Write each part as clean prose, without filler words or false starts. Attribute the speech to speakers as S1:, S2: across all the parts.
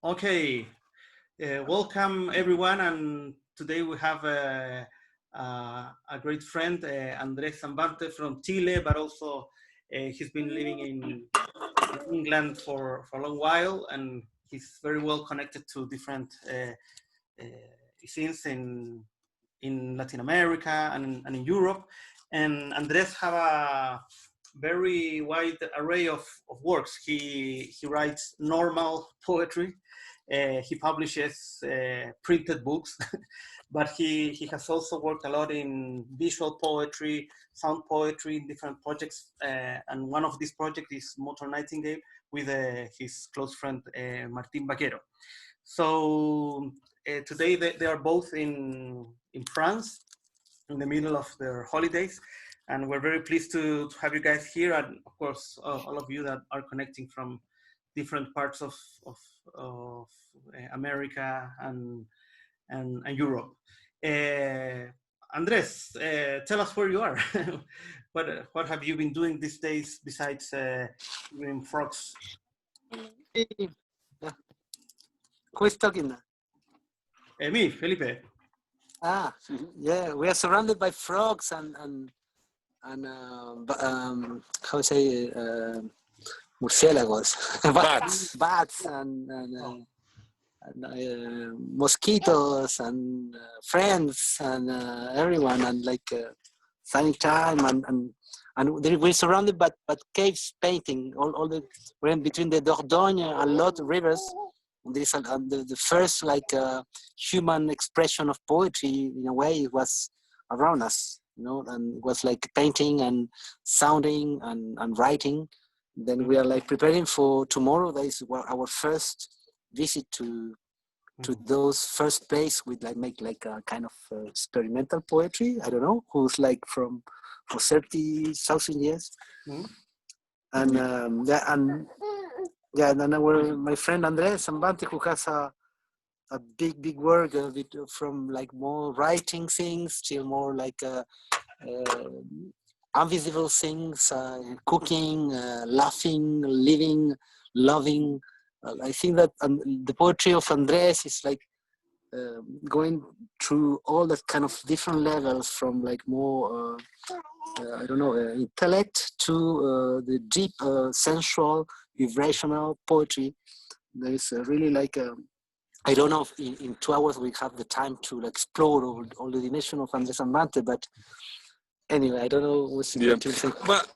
S1: Okay, welcome everyone, and today we have a great friend, Andrés Anwandter from Chile, but also he's been living in England for a long while, and he's very well connected to different scenes in Latin America and in Europe. And Andrés have a very wide array of works. He writes normal poetry. He publishes printed books, but he has also worked a lot in visual poetry, sound poetry, different projects. And one of these projects is Motor Nightingale with his close friend Martín Vaquero. So today they are both in France in the middle of their holidays. And we're very pleased to have you guys here, and of course, all of you that are connecting from different parts of America and Europe. Andrés, tell us where you are. What have you been doing these days besides doing frogs?
S2: Who is talking now?
S1: Me, Felipe.
S2: Yeah, we are surrounded by frogs and how say murciélagos, bats and mosquitoes and friends and everyone, and like sunny time and we're surrounded by caves painting. We're in between the Dordogne and Lot rivers. This the first like human expression of poetry in a way. It was around us, and it was like painting and sounding and writing. Then we are like preparing for tomorrow. That is our first visit to those first place. We like make like a kind of experimental poetry. I don't know who's like for 30,000 years, and then my friend Andrés Anwandter, who has a big work from like more writing things till more like invisible things, cooking, laughing, living, loving. I think that the poetry of Andrés is like going through all that kind of different levels, from like more I don't know, intellect to the deep sensual vibrational poetry. There is really like I don't know if in 2 hours we have the time to like explore all the dimension of Andrés Anwandter, but anyway, I don't know what's going to say.
S3: But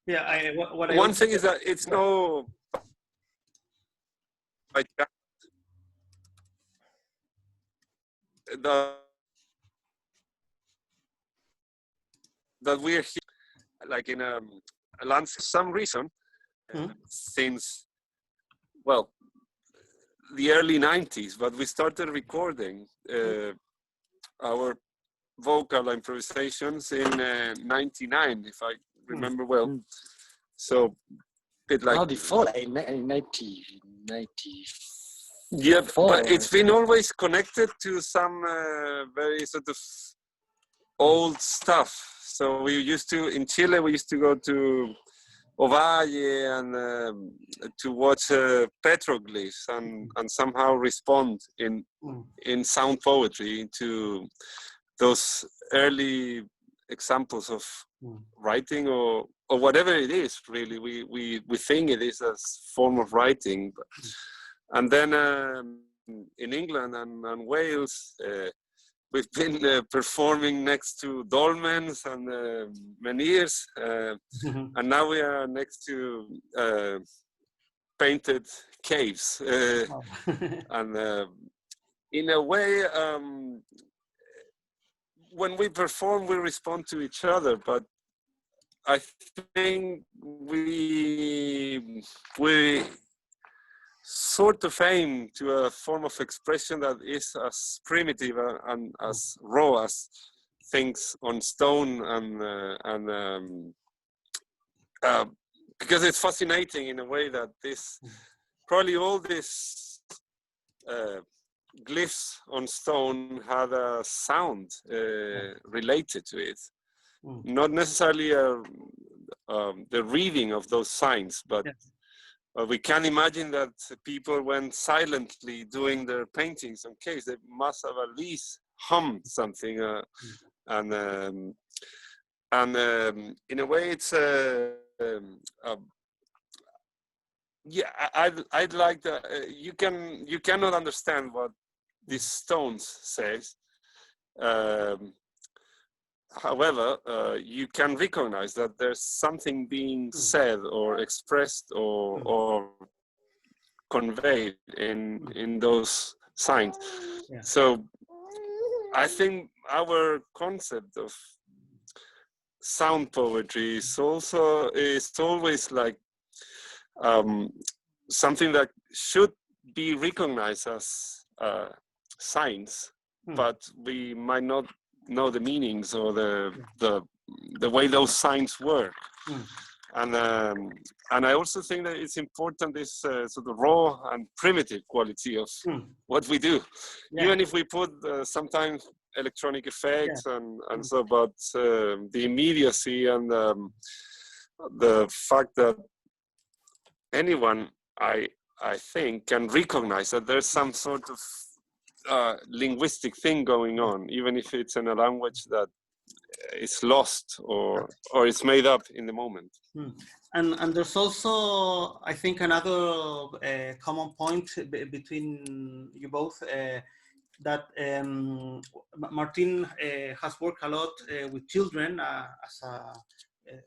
S1: yeah,
S3: one thing is that it's no like that we're here like in a land for some reason since the early 90s, but we started recording our vocal improvisations in 99, if I remember well. So it like
S2: before 90.
S3: Yeah, but it's been always connected to some very sort of old stuff. So we used to, in Chile, we used to go to Ovalle and to watch petroglyphs and somehow respond in sound poetry to those early examples of writing or whatever it is. Really, we think it is a form of writing. And then in England and Wales, we've been performing next to dolmens and menhirs, and now we are next to painted caves. And in a way, when we perform, we respond to each other, but I think we sort of aim to a form of expression that is as primitive and as raw as things on stone, and because it's fascinating in a way that this probably all these glyphs on stone had a sound related to it, not necessarily the reading of those signs, but we can imagine that people went silently doing their paintings on caves. They must have at least hummed something, and in a way, it's yeah. I'd like that. You cannot understand what these stones says. However, you can recognize that there's something being said or expressed or conveyed in those signs.
S1: Yeah.
S3: So I think our concept of sound poetry is always like something that should be recognized as signs, but we might not know the meanings or the way those signs work. And I also think that it's important this sort of raw and primitive quality of what we do, even if we put sometimes electronic effects and so, but the immediacy and the fact that anyone, I think, can recognize that there's some sort of linguistic thing going on, even if it's in a language that is lost or it's made up in the moment.
S1: And there's also, I think, another common point between you both, that Martin has worked a lot with children as a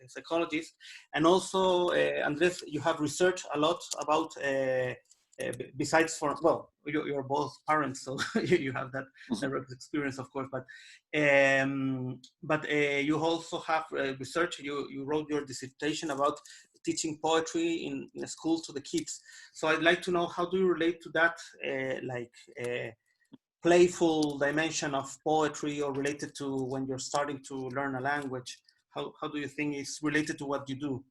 S1: psychologist, and also Andrés, you have researched a lot about besides for, well, you're both parents, so you have that direct experience, of course, but you also have research. You wrote your dissertation about teaching poetry in a school to the kids. So I'd like to know, how do you relate to that playful dimension of poetry, or related to when you're starting to learn a language? How do you think it's related to what you do?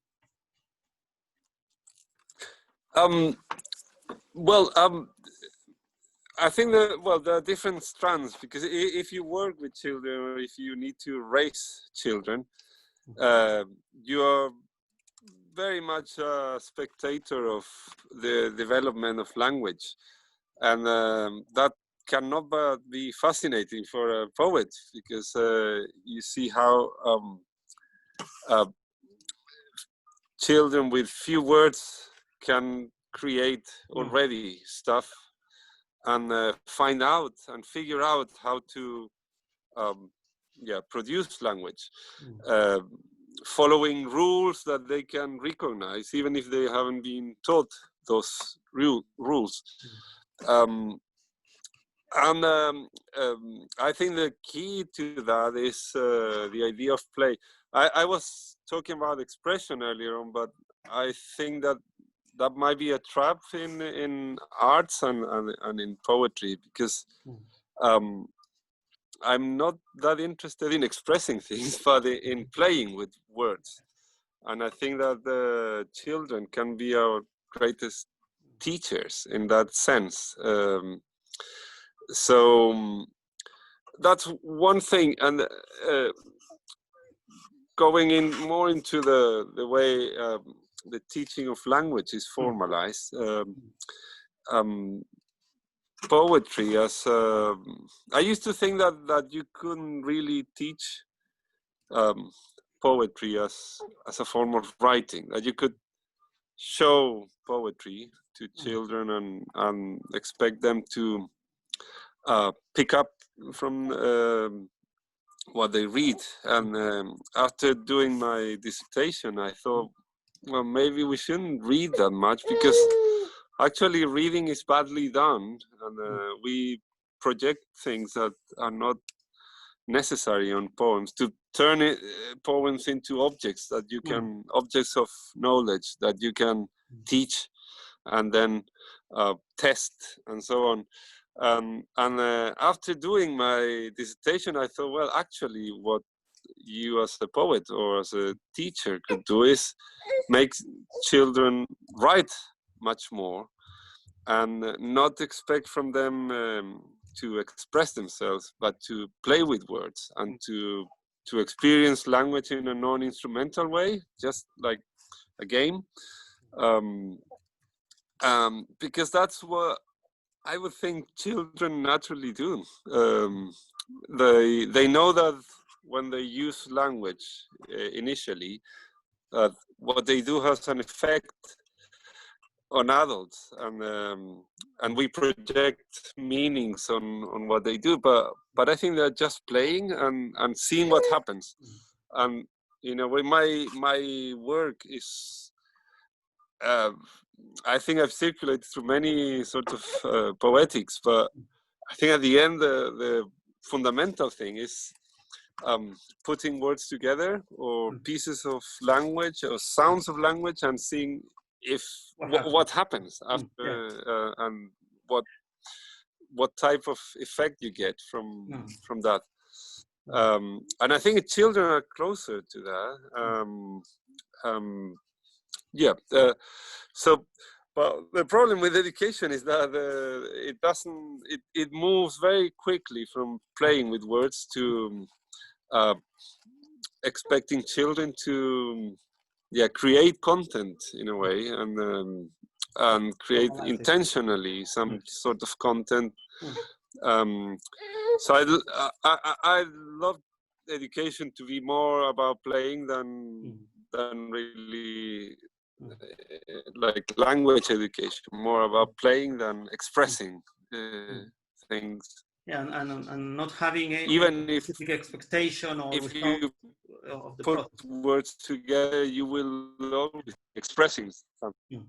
S3: I think that, well, there are different strands, because if you work with children, or if you need to raise children, you are very much a spectator of the development of language. And that cannot but be fascinating for a poet, because you see how children with few words can create already stuff, and find out and figure out how to produce language, following rules that they can recognize, even if they haven't been taught those rules. I think the key to that is the idea of play. I was talking about expression earlier on, but I think that might be a trap in arts and in poetry, because I'm not that interested in expressing things, but in playing with words. And I think that the children can be our greatest teachers in that sense. So that's one thing. And going in more into the way the teaching of language is formalized, poetry as I used to think that you couldn't really teach poetry as a form of writing, that you could show poetry to children and expect them to pick up from what they read. And after doing my dissertation, I thought, well, maybe we shouldn't read that much, because actually reading is badly done, and we project things that are not necessary on poems, to turn poems into objects that you can, objects of knowledge that you can teach and then test and so on. And after doing my dissertation, I thought, well, actually what you as a poet or as a teacher could do is make children write much more, and not expect from them to express themselves, but to play with words and to experience language in a non-instrumental way, just like a game. because that's what I would think children naturally do. They know that when they use language initially, what they do has an effect on adults, and we project meanings on what they do. But I think they're just playing and seeing what happens. And in a way, my work is. I think I've circulated through many sort of poetics, but I think at the end the fundamental thing is putting words together or pieces of language or sounds of language and seeing if what happens after and what type of effect you get from that. And I think children are closer to that. So, but the problem with education is that it moves very quickly from playing with words to expecting children to create content in a way and create intentionally some sort of content. So I love education to be more about playing than really like language education, more about playing than expressing things.
S1: Yeah, and not having a specific expectation or
S3: if you
S1: of the
S3: put
S1: process.
S3: words together, you will always be expressing something.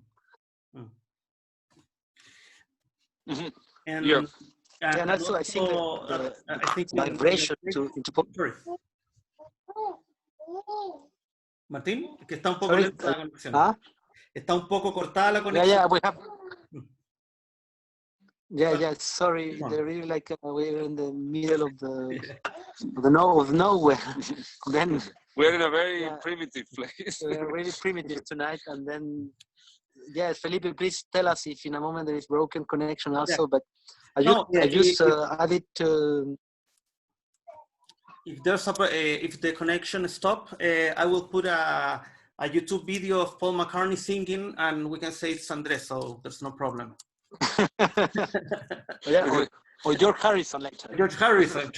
S1: And
S2: and also, I think vibration into
S1: Martín, que está un poco lenta la conexión. Está un poco cortada la conexión.
S2: Yeah, we have. Yeah. Sorry, they're really like we're in the middle of of nowhere. Then
S3: we're in a very primitive place.
S2: We're really primitive tonight, and then yes, Felipe, please tell us if in a moment there is broken connection also. But I just added to.
S1: If there's if the connection stop, I will put a YouTube video of Paul McCartney singing, and we can say it's Andrés, so there's no problem.
S2: Or George Harrison later.
S1: George Harrison.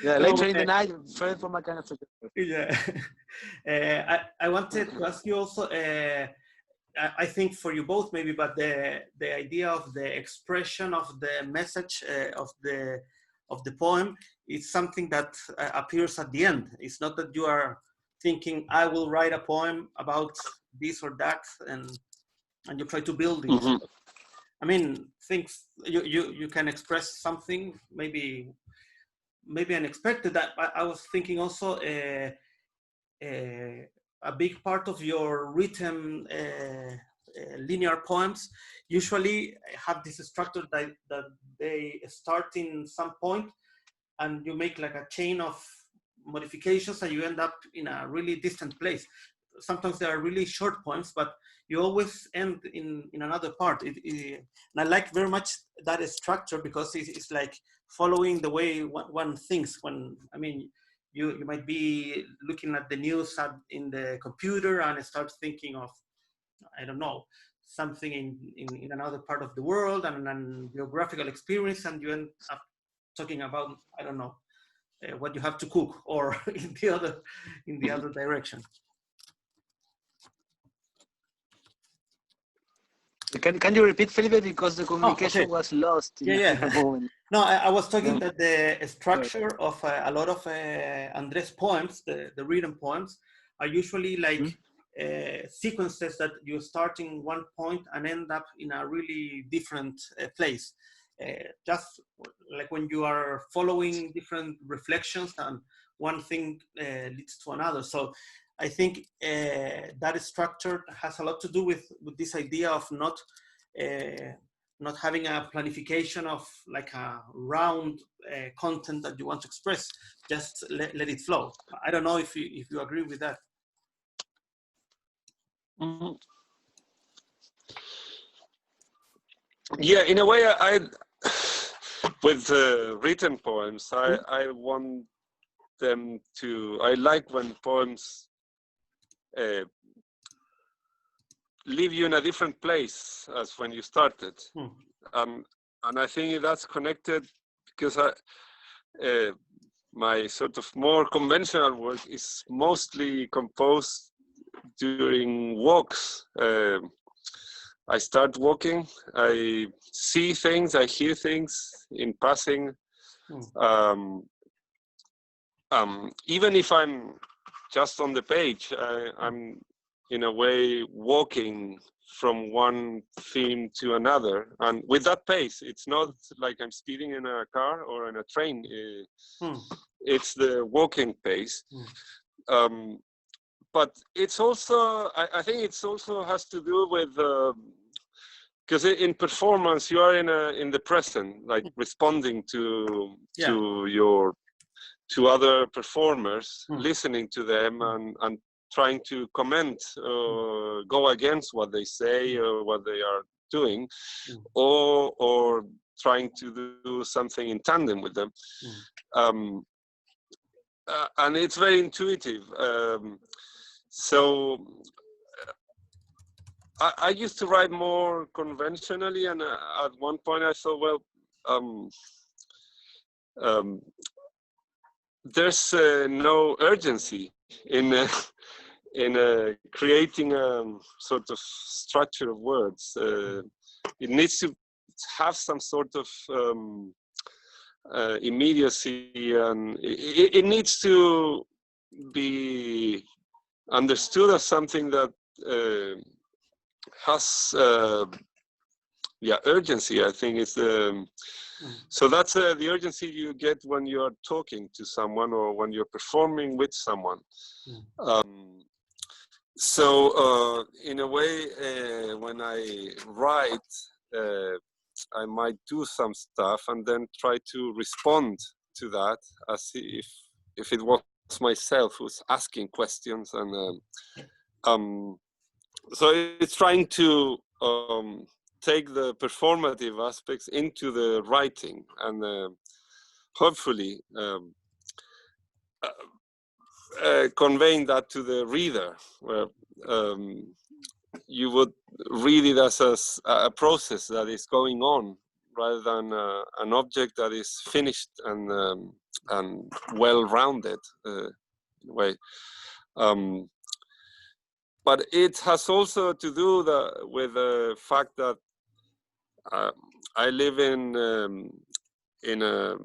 S2: Later in the night, Fred Paul McCartney.
S1: Yeah. I wanted to ask you also. I think for you both maybe, but the idea of the expression of the message of the poem is something that appears at the end. It's not that you are thinking, I will write a poem about this or that, and you try to build it. I mean, things you can express something maybe unexpected. That I was thinking also a big part of your written linear poems usually have this structure that they start in some point and you make like a chain of modifications and you end up in a really distant place. Sometimes there are really short poems, but you always end in another part. And I like very much that structure because it's like following the way one thinks. You might be looking at the news in the computer and start thinking of, I don't know, something in another part of the world and geographical experience, and you end up talking about, I don't know, what you have to cook, or in the other direction.
S2: Can you repeat, Felipe, because the communication was lost in a moment.
S1: No, I was talking that the structure of a lot of Andrés poems, the written poems, are usually like sequences that you start in one point and end up in a really different place. Just like when you are following different reflections and one thing leads to another. So I think that structure has a lot to do with this idea of not having a planification of like a round content that you want to express. Just let it flow. I don't know if you agree with that.
S3: Mm-hmm. Yeah, in a way, I with written poems, I want them to. I like when poems leave you in a different place as when you started.
S1: Hmm.
S3: And I think that's connected because my sort of more conventional work is mostly composed during walks. I start walking, I see things, I hear things in passing. Even if I'm just on the page, I'm in a way walking from one theme to another, and with that pace, it's not like I'm speeding in a car or in a train. It's the walking pace. But it's also, I think it's also has to do with because in performance you are in the present, like responding to other performers, listening to them and trying to comment, go against what they say or what they are doing, or trying to do something in tandem with them. And it's very intuitive. So I used to write more conventionally, and at one point I thought, well, there's no urgency in creating a sort of structure of words. It needs to have some sort of immediacy, and it needs to be understood as something that has urgency. I think it's so that's the urgency you get when you're talking to someone or when you're performing with someone. So in a way, when I write, I might do some stuff and then try to respond to that as if it was myself who's asking questions, and so it's trying to take the performative aspects into the writing, and hopefully conveying that to the reader, where you would read it as a process that is going on rather than an object that is finished and well-rounded in a way. But it has also to do with the fact that I live in a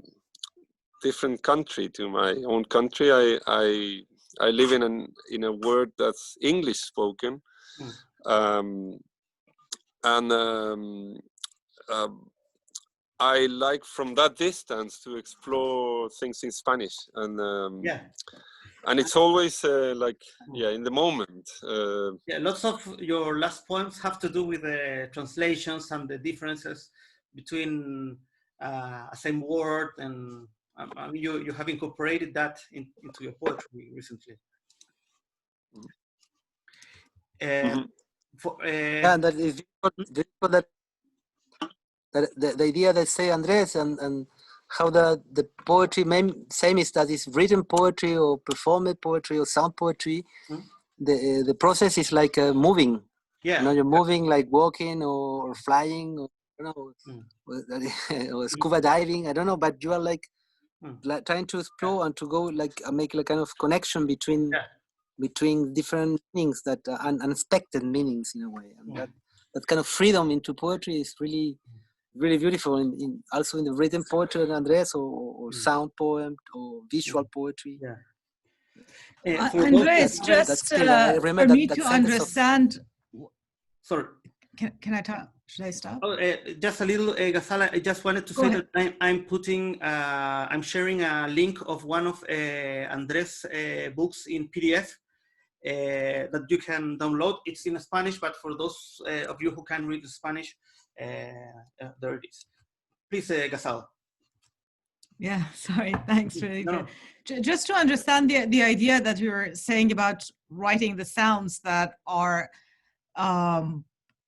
S3: different country to my own country. I live in a world that's English spoken, and I like from that distance to explore things in Spanish, and it's always in the moment.
S1: Lots of your last poems have to do with the translations and the differences between a same word, and you have incorporated that into your poetry recently.
S2: That is difficult, that the idea that say Andrés and how the poetry, same is that it's written poetry or performed poetry or sound poetry. The process is like moving. You know, you're moving like walking or flying, or I don't know, or scuba diving. I don't know, but you are like trying to explore and to go like make a kind of connection between different meanings, that unexpected meanings in a way, and that kind of freedom into poetry is really beautiful. Also in the written poetry, Andrés, or sound poem or visual poetry.
S4: Andrés, just for me to understand.
S1: Sorry.
S4: Can I talk? Should I stop?
S1: Oh, just a little, Ghazala. I just wanted to say that I'm sharing a link of one of Andrés' books in PDF that you can download. It's in Spanish, but for those of you who can read Spanish, there it is. Please, Ghazala.
S4: Yeah, sorry, thanks. Really good. Just to understand the idea that you were saying about writing the sounds that are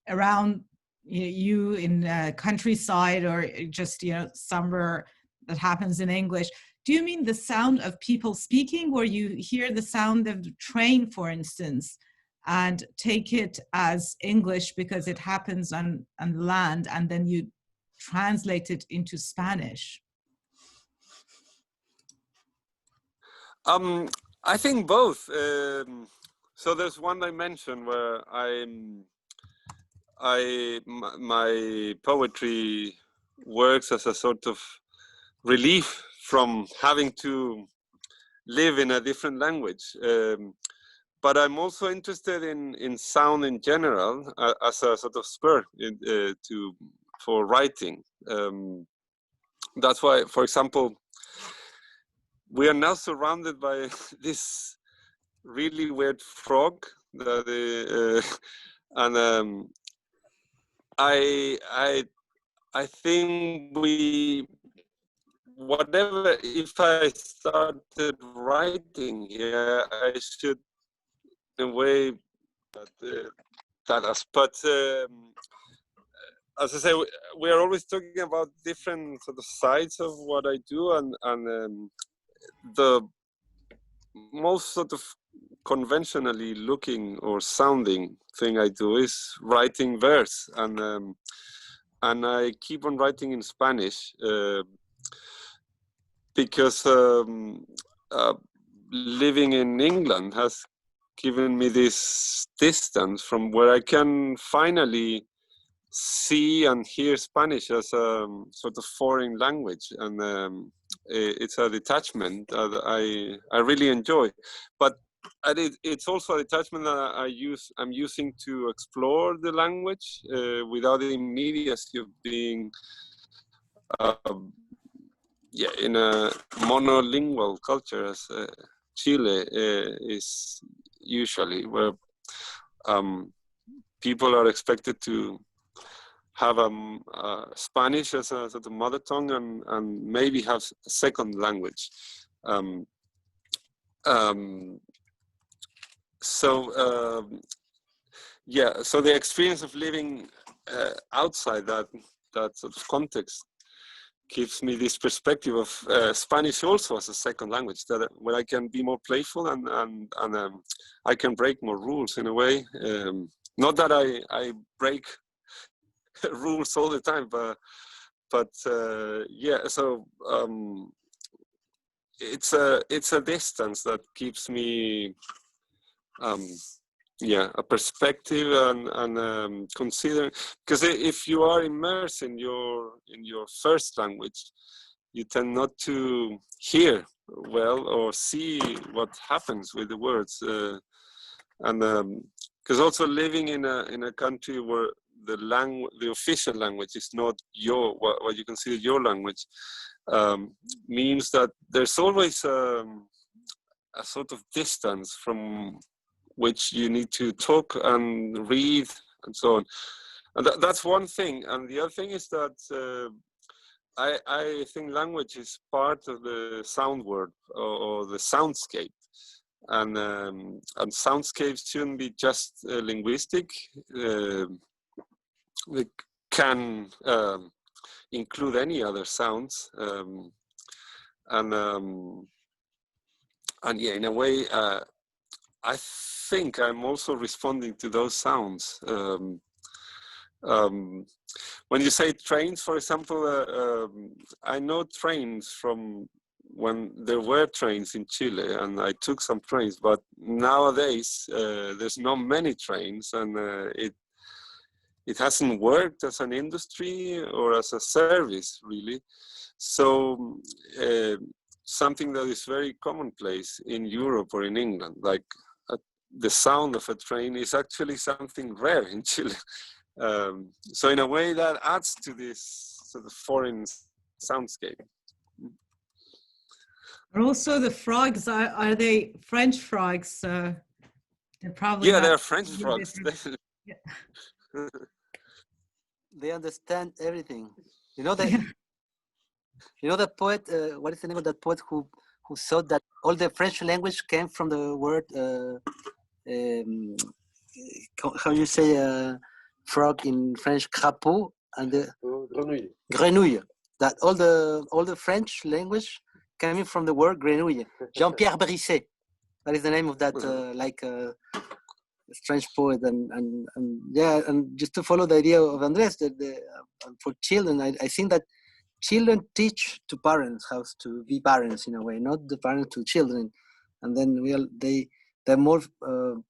S4: around you in countryside, or just somewhere that happens in English. Do you mean the sound of people speaking, where you hear the sound of the train, for instance, and take it as English because it happens on land, and then you translate it into Spanish?
S3: I think both. So there's one dimension where my poetry works as a sort of relief from having to live in a different language. But I'm also interested in sound in general as a sort of spur for writing. That's why, for example, we are now surrounded by this really weird frog that and I think whatever, if I started writing here, I should in a way that us. But as I say, we are always talking about different sort of sides of what I do, and the most sort of conventionally looking or sounding thing I do is writing verse, and I keep on writing in Spanish because living in England has given me this distance from where I can finally see and hear Spanish as a sort of foreign language, and it's a detachment that I really enjoy. But it's also a detachment that I'm using to explore the language without the immediacy of being in a monolingual culture as Chile is usually, where people are expected to have Spanish as a sort of mother tongue and maybe have a second language. So the experience of living outside that sort of context gives me this perspective of Spanish also as a second language, where I can be more playful and I can break more rules in a way. Not that I break rules all the time, but yeah. So it's a distance that keeps me a perspective and considering, because if you are immersed in your first language, you tend not to hear well or see what happens with the words, and because also living in a country where the official language is not what you consider your language, means that there's always a sort of distance from which you need to talk and read and so on. And that's one thing. And the other thing is that I think language is part of the sound world or the soundscape. And soundscapes shouldn't be just linguistic. They can include any other sounds. And yeah, in a way, I think I'm also responding to those sounds. When you say trains, for example, I know trains from when there were trains in Chile, and I took some trains, but nowadays there's not many trains, and it hasn't worked as an industry or as a service, really. So something that is very commonplace in Europe or in England, like the sound of a train, is actually something rare in Chile. So in a way that adds to this sort of foreign soundscape.
S4: And also the frogs, are they French frogs? They're probably
S3: they're French frogs.
S4: Yeah.
S2: They understand everything. You know that. You know the poet. What is the name of that poet who thought that all the French language came from the word? How you say frog in French? Crapaud and the
S5: Grenouille.
S2: grenouille. That all the French language coming from the word grenouille. Jean-Pierre Brisset. That is the name of that strange poet, and yeah, and just to follow the idea of Andrés, that for children, I think that children teach to parents how to be parents in a way, not the parents to children, and then they're more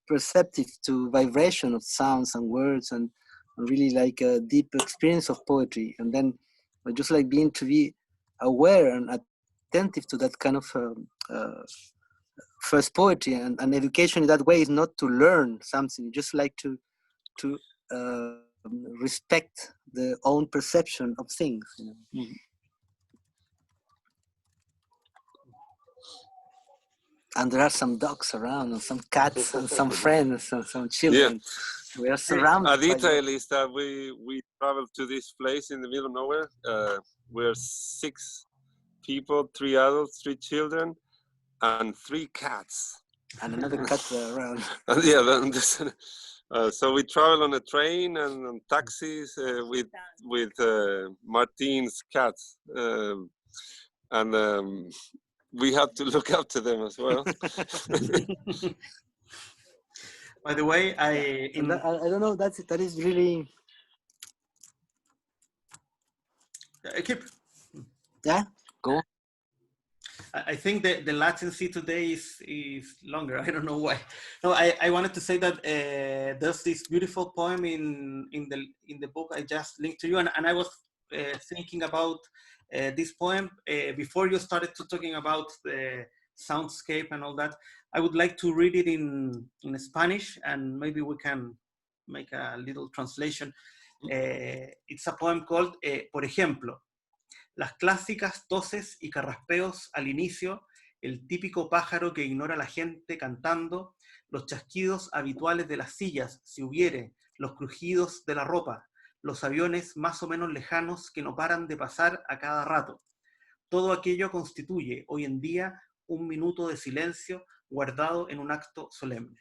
S2: perceptive to vibration of sounds and words, and really like a deep experience of poetry, and then just like being to be aware and attentive to that kind of first poetry, and education in that way is not to learn something, just like to respect the own perception of things, you know.
S3: Mhm.
S2: And there are some dogs around, and some cats, and some friends, and some children. We are
S1: Hey,
S2: surrounded
S3: A
S2: by
S3: detail is that we traveled to this place in the middle of nowhere. We're 6 people, 3 adults, 3 children, and 3 cats.
S2: and another cat around.
S3: And yeah, so we travel on a train and on taxis with Martin's cats, and we have to look after them as well.
S1: by the way,
S2: I don't know. That is really,
S1: I keep.
S2: yeah. Go.
S1: I think that the latency today is longer. I don't know why. No, I wanted to say that there's this beautiful poem in the book I just linked to you, and I was thinking about this poem before you started to talking about the soundscape and all that. I would like to read it in Spanish, and maybe we can make a little translation. It's a poem called Por ejemplo. Las clásicas toses y carraspeos al inicio, el típico pájaro que ignora a la gente cantando, los chasquidos habituales de las sillas, si hubiere, los crujidos de la ropa, los aviones más o menos lejanos que no paran de pasar a cada rato. Todo aquello constituye hoy en día un minuto de silencio guardado en un acto solemne.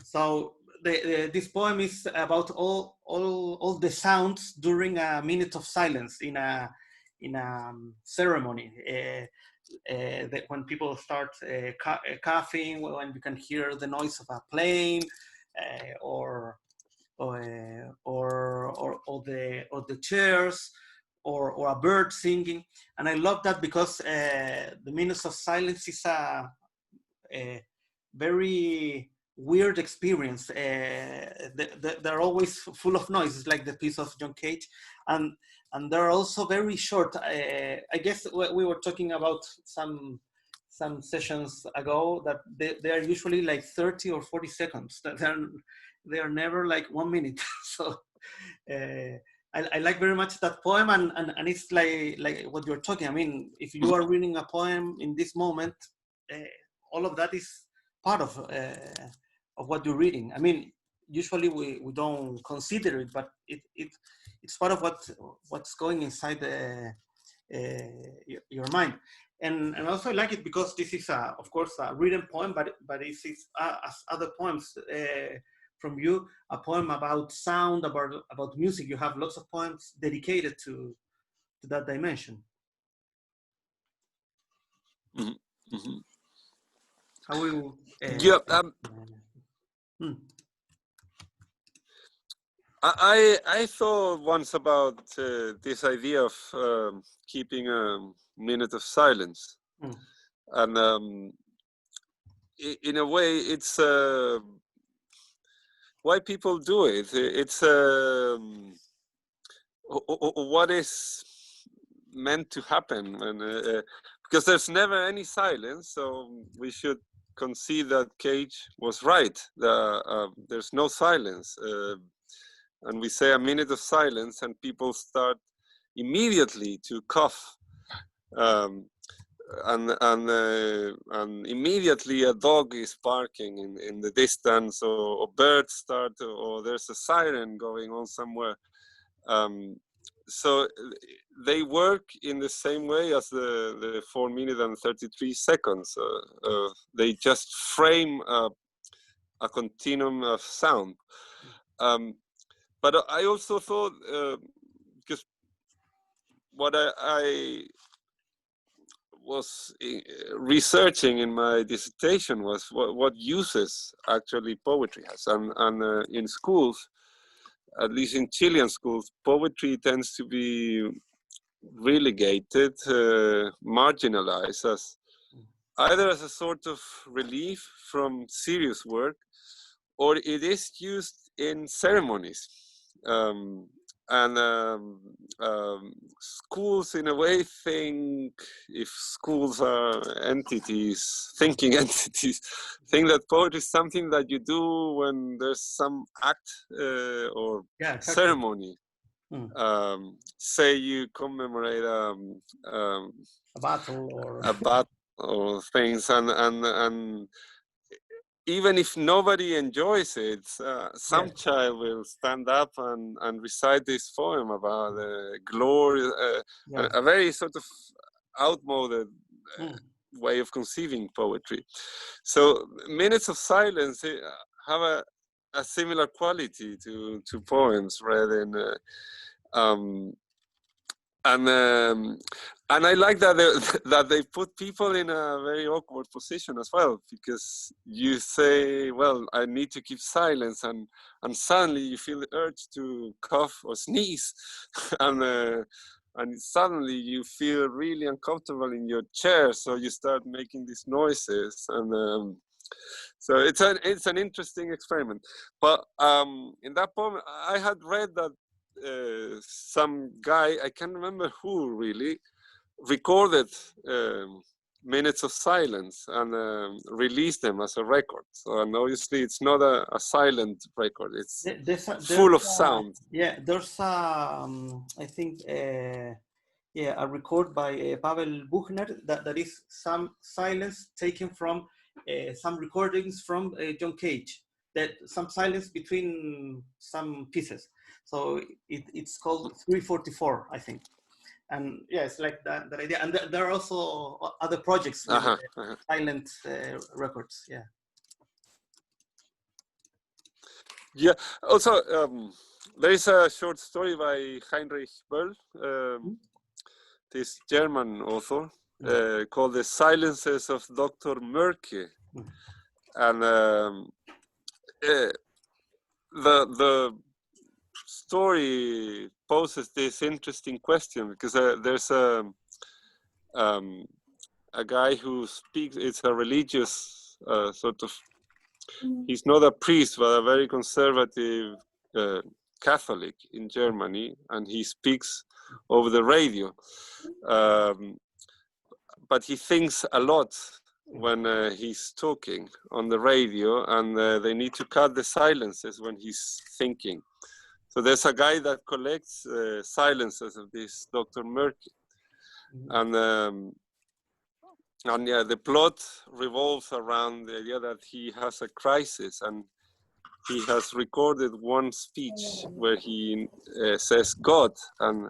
S1: So this poem is about all the sounds during a minute of silence in a ceremony. When people start coughing, when you can hear the noise of a plane, or the chairs, or a bird singing, and I love that because the minutes of silence is a very weird experience. They're always full of noise. It's like the piece of John Cage, and they're also very short. I guess we were talking about some sessions ago that they are usually like 30 or 40 seconds. They are never like 1 minute. So I like very much that poem, and it's like what you're talking. I mean, if you are reading a poem in this moment, all of that is part of what you're reading. I mean, usually we don't consider it, but it's part of what's going inside your mind. And also I like it because this is of course a written poem, but it's as other poems from you, a poem about sound, about music. You have lots of poems dedicated to that dimension.
S3: Mhm, mhm.
S1: How will
S3: Yeah, I thought once about this idea of keeping a minute of silence, and in a way, it's why people do it. It's what is meant to happen, and because there's never any silence, so we should concede that Cage was right. There's no silence. And we say a minute of silence, and people start immediately to cough, and immediately a dog is barking in the distance, or birds start, or there's a siren going on somewhere. So they work in the same way as the 4 minutes and 33 seconds. They just frame a continuum of sound. But I also thought, because what was researching in my dissertation was what uses actually poetry has, and in schools, at least in Chilean schools, poetry tends to be relegated, marginalized as either as a sort of relief from serious work, or it is used in ceremonies. And schools, in a way, think, if schools are entities, thinking entities, think that poetry is something that you do when there's some act or
S1: exactly.
S3: ceremony. Say you commemorate
S1: a battle
S3: or things, and even if nobody enjoys it, some child will stand up and recite this poem about glory, a very sort of outmoded way of conceiving poetry. So minutes of silence have a similar quality to poems read in and I like that that they put people in a very awkward position as well, because you say, well, I need to keep silence, and suddenly you feel the urge to cough or sneeze, and suddenly you feel really uncomfortable in your chair, so you start making these noises, and so it's an interesting experiment. But in that poem, I had read that some guy, I can't remember who really, recorded minutes of silence and released them as a record. So, and obviously it's not a silent record, it's full of sound.
S1: Yeah, there's I think a record by Pavel Buchner that is some silence taken from some recordings from John Cage, that some silence between some pieces. So it's called 344, I think. And yeah, it's like that idea. And there are also other projects with silent records. Yeah.
S3: Yeah. Also, there is a short story by Heinrich Böll, this German author, called "The Silences of Dr. Mörke," and the story poses this interesting question, because there's a guy who speaks. It's a religious sort of. He's not a priest, but a very conservative Catholic in Germany, and he speaks over the radio. But he thinks a lot when he's talking on the radio, and they need to cut the silences when he's thinking. So there's a guy that collects silences of this Dr. Murky, and yeah, the plot revolves around the idea that he has a crisis, and he has recorded one speech where he says God, and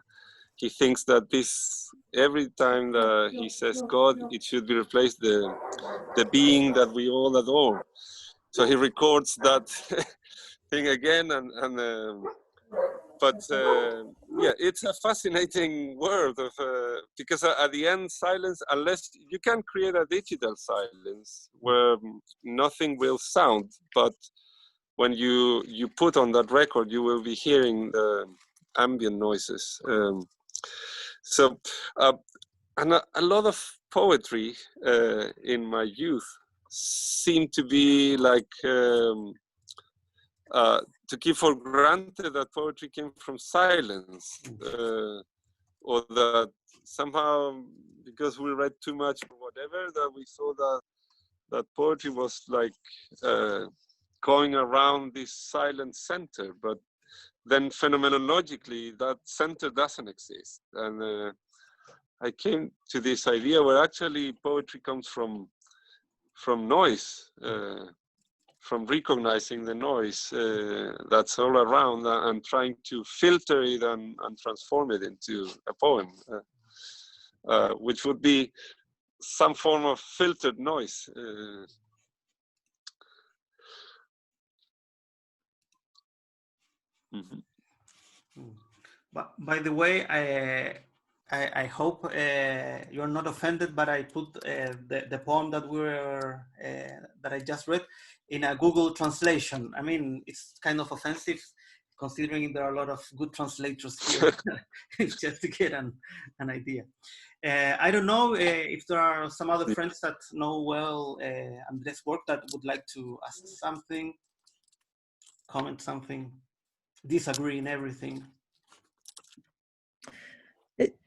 S3: he thinks that this, every time that he says God, it should be replaced the being that we all adore. So he records that thing again, but yeah, it's a fascinating world of because at the end, silence, unless you can create a digital silence where nothing will sound, but when you put on that record, you will be hearing the ambient noises. So, and a lot of poetry in my youth seemed to be like to keep for granted that poetry came from silence, or that somehow, because we read too much or whatever, that we thought that poetry was like going around this silent center. But then phenomenologically, that center doesn't exist. And I came to this idea where actually poetry comes from noise, from recognizing the noise that's all around and trying to filter it and transform it into a poem, which would be some form of filtered noise.
S1: But by the way, I hope you're not offended, but I put the poem that that I just read in a Google translation. I mean, it's kind of offensive considering there are a lot of good translators here. It's just to get an idea. I don't know if there are some other friends that know well Andrés' work that would like to ask something, comment something, disagree in everything.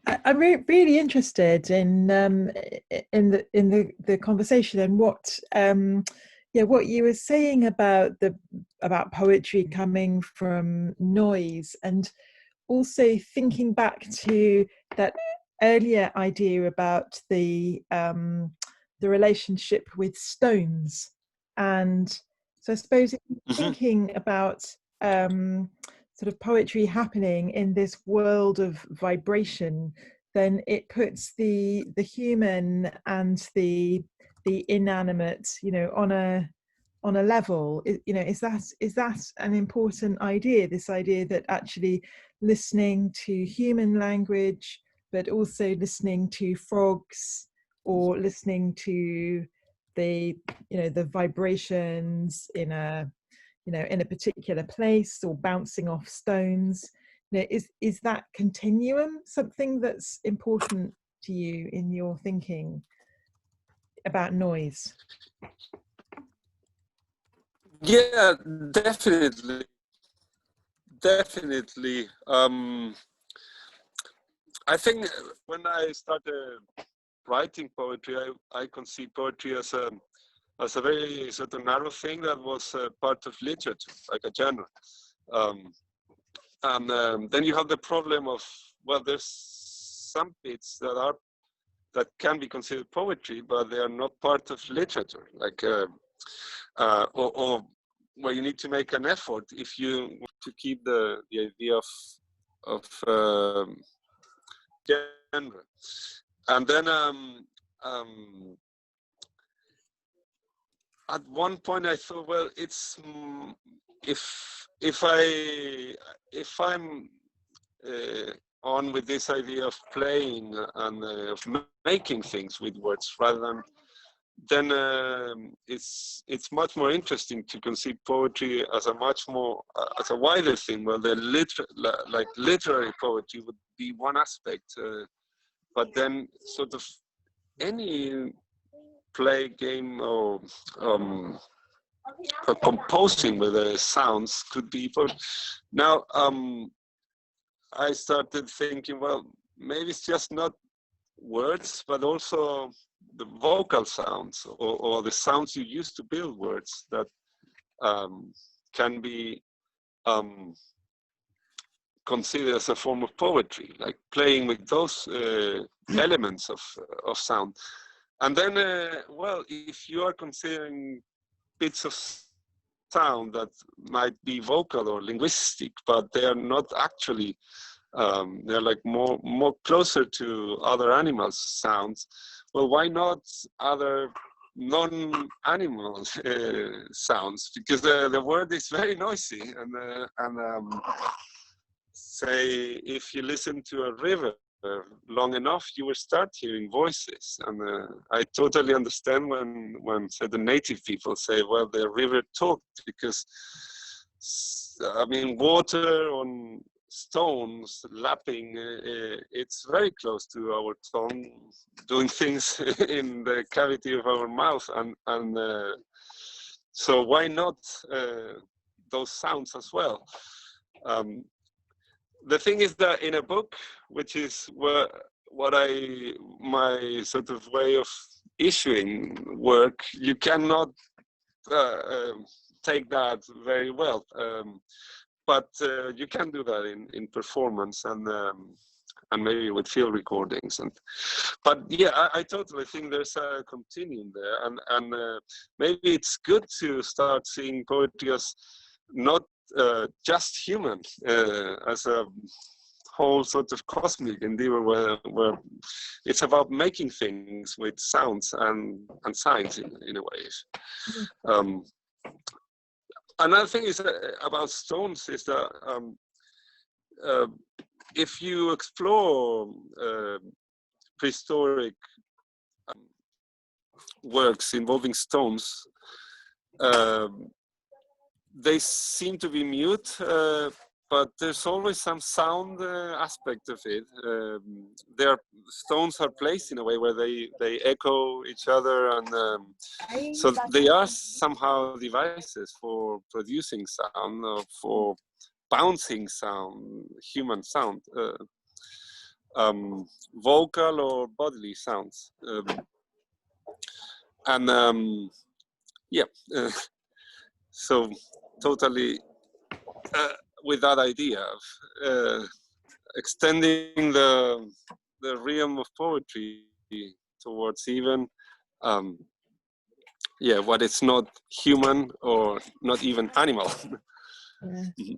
S4: I'm really interested in the conversation and what what you were saying about poetry coming from noise, and also thinking back to that earlier idea about the relationship with stones. And so I suppose thinking about sort of poetry happening in this world of vibration, then it puts the human and the inanimate, on a level. Is that an important idea, this idea that actually listening to human language, but also listening to frogs, or listening to the vibrations in a particular place, or bouncing off stones, is that continuum something that's important to you in your thinking about noise?
S3: Yeah, definitely. I think when I started writing poetry, I conceived poetry as a very sort of narrow thing that was part of literature, like a genre. Then you have the problem of, well, there's some bits that can be considered poetry, but they are not part of literature, like or where you need to make an effort if you want to keep the idea of genre. And then at one point I thought, well, it's if I'm on with this idea of playing and of making things with words rather than, then it's much more interesting to conceive poetry as a much more as a wider thing. Well, the literary poetry would be one aspect, but then sort of any play, game, or composing with the sounds could be. Now I started thinking, well, maybe it's just not words, but also the vocal sounds or the sounds you use to build words that can be considered as a form of poetry, like playing with those elements of sound. And then, well, if you are considering bits of sound that might be vocal or linguistic, but they are not actually, they're like more closer to other animals' sounds. Well, why not other non-animal sounds? Because the word is very noisy, and say if you listen to a river long enough, you will start hearing voices. And I totally understand when say the native people say, well, the river talked, because I mean, water on stones lapping, it's very close to our tongue doing things in the cavity of our mouth, and so why not those sounds as well? The thing is that in a book, which is my sort of way of issuing work, you cannot take that very well, but you can do that in performance and maybe with field recordings. But yeah, I totally think there's a continuum there, and maybe it's good to start seeing poetry as not just human, as a whole sort of cosmic endeavor where it's about making things with sounds and signs in a way. Another thing is about stones is that if you explore prehistoric works involving stones, they seem to be mute, but there's always some sound aspect of it. Their stones are placed in a way where they echo each other, and so they are somehow devices for producing sound, or for bouncing sound, human sound, vocal or bodily sounds. Yeah, so totally with that idea of extending the realm of poetry towards even what is not human or not even animal.
S4: Yeah.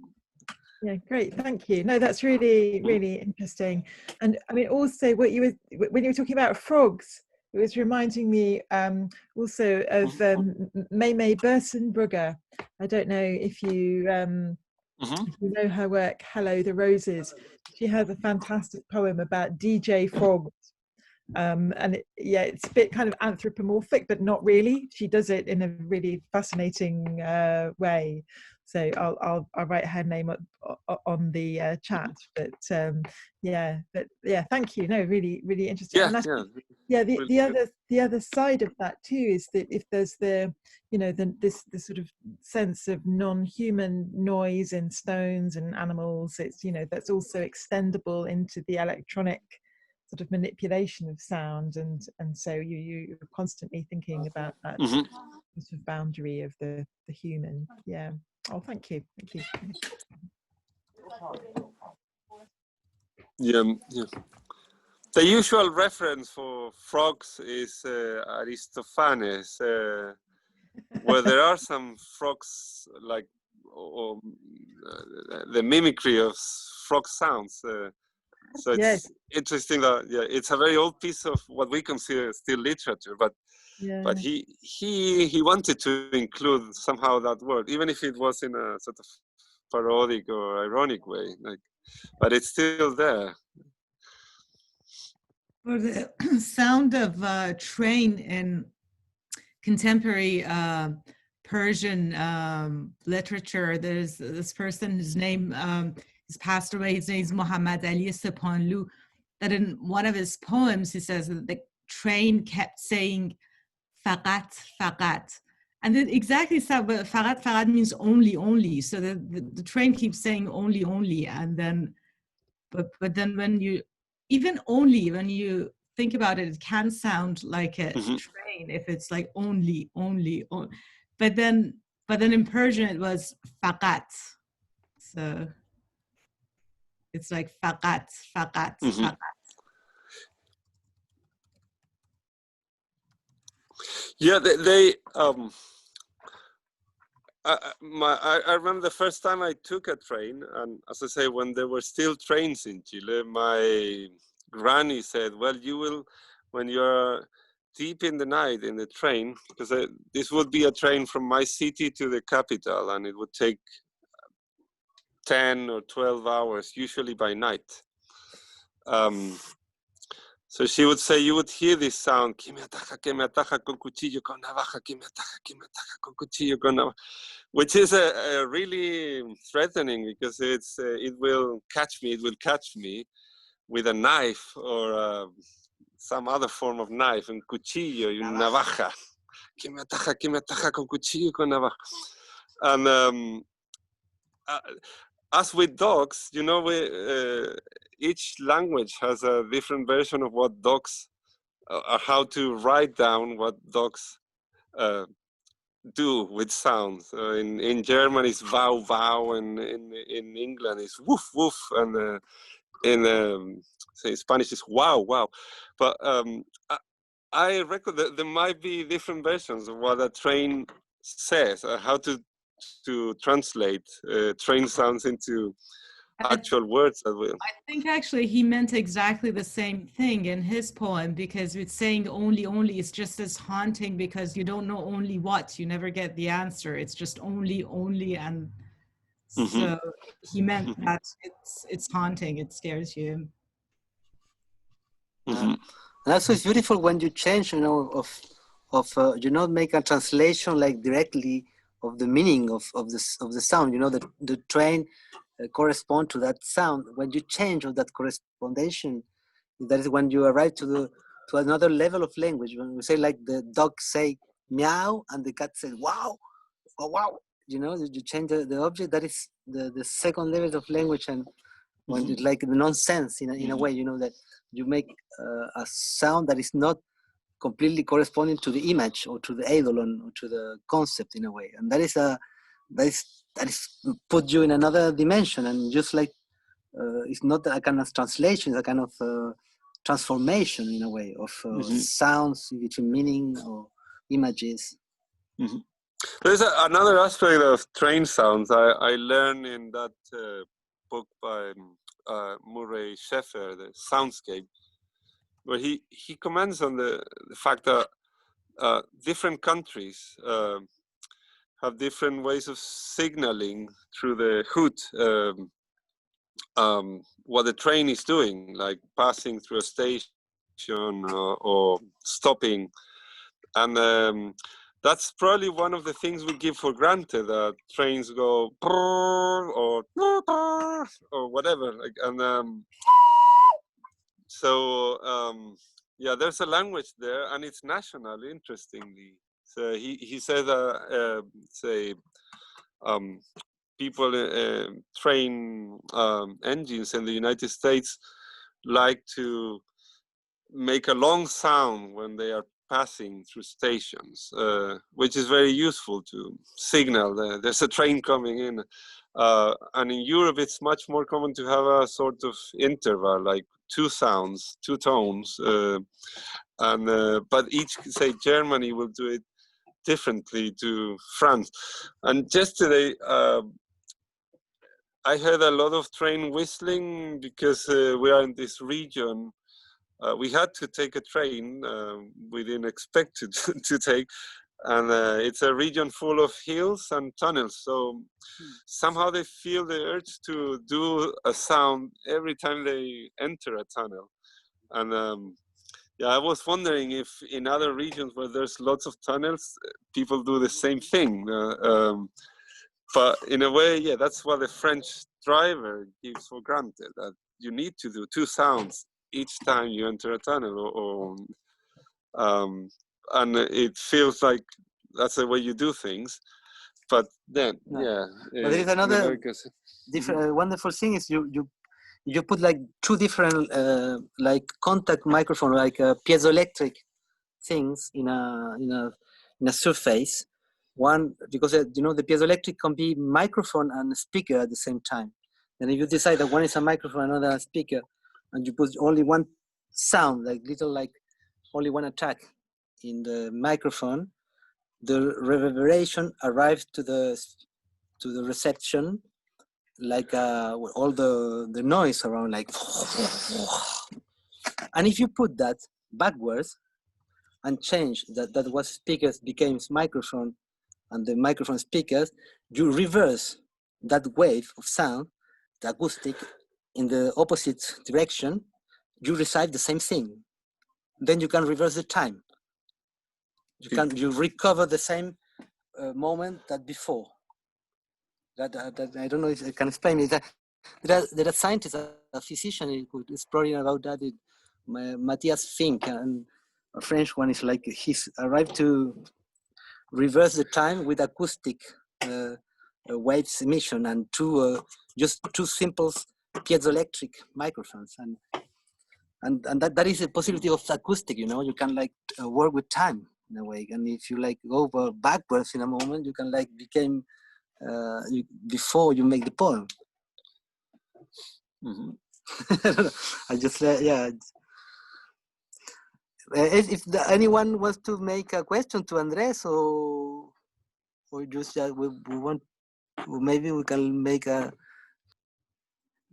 S4: Yeah, great, thank you. No, that's really, really interesting. And I mean, also what you were, when you were talking about frogs, it was reminding me also of May Bursenbrugger. I don't know if you know her work, Hello the Roses. She has a fantastic poem about DJ frogs. And it's a bit kind of anthropomorphic, but not really. She does it in a really fascinating way. So I'll write her name up on the chat. But thank you. No, really, really interesting. And the other side of that too is that if there's this sort of sense of non-human noise in stones and animals, it's that's also extendable into the electronic sort of manipulation of sound, and so you're constantly thinking about that sort of boundary of the human. Yeah. Oh, thank you.
S3: Yeah. The usual reference for frogs is Aristophanes, where there are some frogs, like the mimicry of frog sounds. So it's interesting that it's a very old piece of what we consider still literature, but he wanted to include somehow that word, even if it was in a sort of parodic or ironic way, but it's still there.
S5: For the sound of train in contemporary Persian literature, there's this person whose name has passed away. His name is Muhammad Ali Sepanlu. That in one of his poems, he says that the train kept saying "faqat, faqat," and then exactly so. But "faqat, faqat" means only, only. So the train keeps saying only, only, and then, but then when you when you think about it, it can sound like a train if it's like only, only, only. But then in Persian it was faqat. So it's like faqat, faqat, faqat.
S3: Yeah, I remember the first time I took a train, and as I say, when there were still trains in Chile, my granny said, well, you will, when you're deep in the night in the train, because this would be a train from my city to the capital, and it would take 10 or 12 hours, usually by night. So she would say, you would hear this sound, que me ataja con cuchillo con navaja, que me ataja con cuchillo con navaja, which is a really threatening, because it will catch me with a knife or some other form of knife, un cuchillo y un navaja, que me ataja con cuchillo con navaja. And as with dogs, each language has a different version of what dogs, or how to write down what dogs do with sounds. In German it's wow wow, and in England it's woof woof, and in say Spanish it's wow wow. But I reckon that there might be different versions of what a train says, how to translate train sounds into actual words. I
S5: think actually he meant exactly the same thing in his poem, because it's saying only, only is just as haunting, because you don't know only what, you never get the answer. It's just only, only, and So he meant that it's haunting, it scares you.
S2: And also it's beautiful when you change, you know, you know, make a translation like directly of the meaning of the sound, you know, the train correspond to that sound. When you change of that correspondence, that is when you arrive to another level of language. When we say like the dog say meow and the cat says wow, oh, wow, you know, you change the object. That is the second level of language, and when it's like the nonsense in a way, you know, that you make a sound that is not completely corresponding to the image or to the eidolon or to the concept in a way, and that is put you in another dimension, and just like it's not a kind of translation, it's a kind of transformation in a way of sounds between meaning or images.
S3: There's another aspect of train sounds I learned in that book by Murray Schafer, The Soundscape, where he comments on the fact that different countries have different ways of signaling through the hood what the train is doing, like passing through a station or stopping. And that's probably one of the things we give for granted, that trains go or whatever. Yeah, there's a language there, and it's national, interestingly. So he said, people train engines in the United States like to make a long sound when they are passing through stations, which is very useful to signal there's a train coming in. And in Europe, it's much more common to have a sort of interval, like two sounds, two tones. But each, say, Germany will do it differently to France. And just today, I heard a lot of train whistling because we are in this region. We had to take a train we didn't expect to take, and it's a region full of hills and tunnels, so somehow they feel the urge to do a sound every time they enter a tunnel. And yeah, I was wondering if in other regions where there's lots of tunnels, people do the same thing. But in a way, yeah, that's what the French driver gives for granted, that you need to do two sounds each time you enter a tunnel, and it feels like that's the way you do things. But then, yeah.
S2: But there is another different, wonderful thing is you put like two different like contact microphone, like piezoelectric things in a surface. One, because you know the piezoelectric can be microphone and speaker at the same time. And if you decide that one is a microphone, another a speaker, and you put only one sound, like little, like only one attack in the microphone, the reverberation arrives to the reception, like all the noise around, like. And if you put that backwards and change that what speakers became microphone and the microphone speakers, you reverse that wave of sound, the acoustic, in the opposite direction, you receive the same thing. Then you can reverse the time. You recover the same moment that before. That I don't know if I can explain it. There are scientists, a physician who is exploring about that. Matthias Fink, and a French one, is like he's arrived to reverse the time with acoustic waves emission and just two simple piezoelectric microphones, and that is a possibility of acoustic. You know, you can like work with time in a way, and if you like go backwards in a moment, you can like become before you make the poem. I just yeah. If anyone wants to make a question to Andrés, or just we want, maybe we can make a.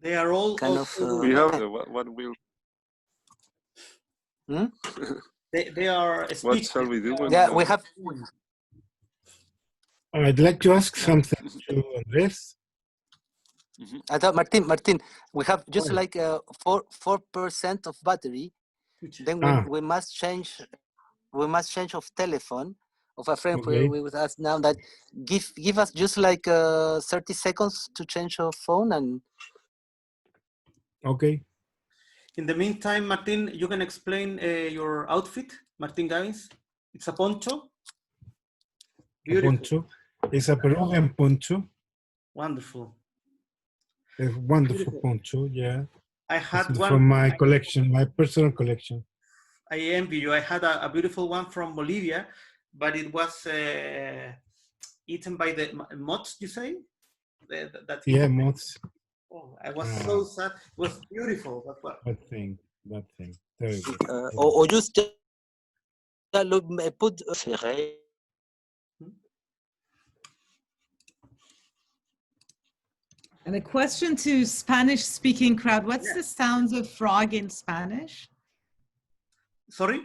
S1: They are all
S2: kind of.
S3: We have what will.
S2: Hmm?
S1: They are.
S3: What shall we do?
S2: Yeah, we have.
S6: I'd like to ask something to Andrés.
S2: I thought, Martin, we have just
S6: What?
S2: like 4% of battery. Then we must change. We must change of telephone of a friend
S6: Okay.
S2: with us now. That give us just like 30 seconds to change our phone and.
S6: Okay.
S1: In the meantime, Martin, you can explain your outfit, Martin Gaines. It's a poncho.
S6: A poncho. It's a Peruvian poncho.
S1: Wonderful.
S6: A wonderful
S1: Beautiful.
S6: poncho, yeah.
S1: I had
S6: It's
S1: one
S6: from my collection, my personal collection.
S1: I envy you. I had a beautiful one from Bolivia, but it was eaten by the moths, you say?
S6: Yeah, moths.
S1: Oh, I was so sad. It was beautiful.
S6: Bad thing. Terrible.
S2: Or just put.
S5: And a question to Spanish-speaking crowd: what's the sound of frog in Spanish?
S1: Sorry?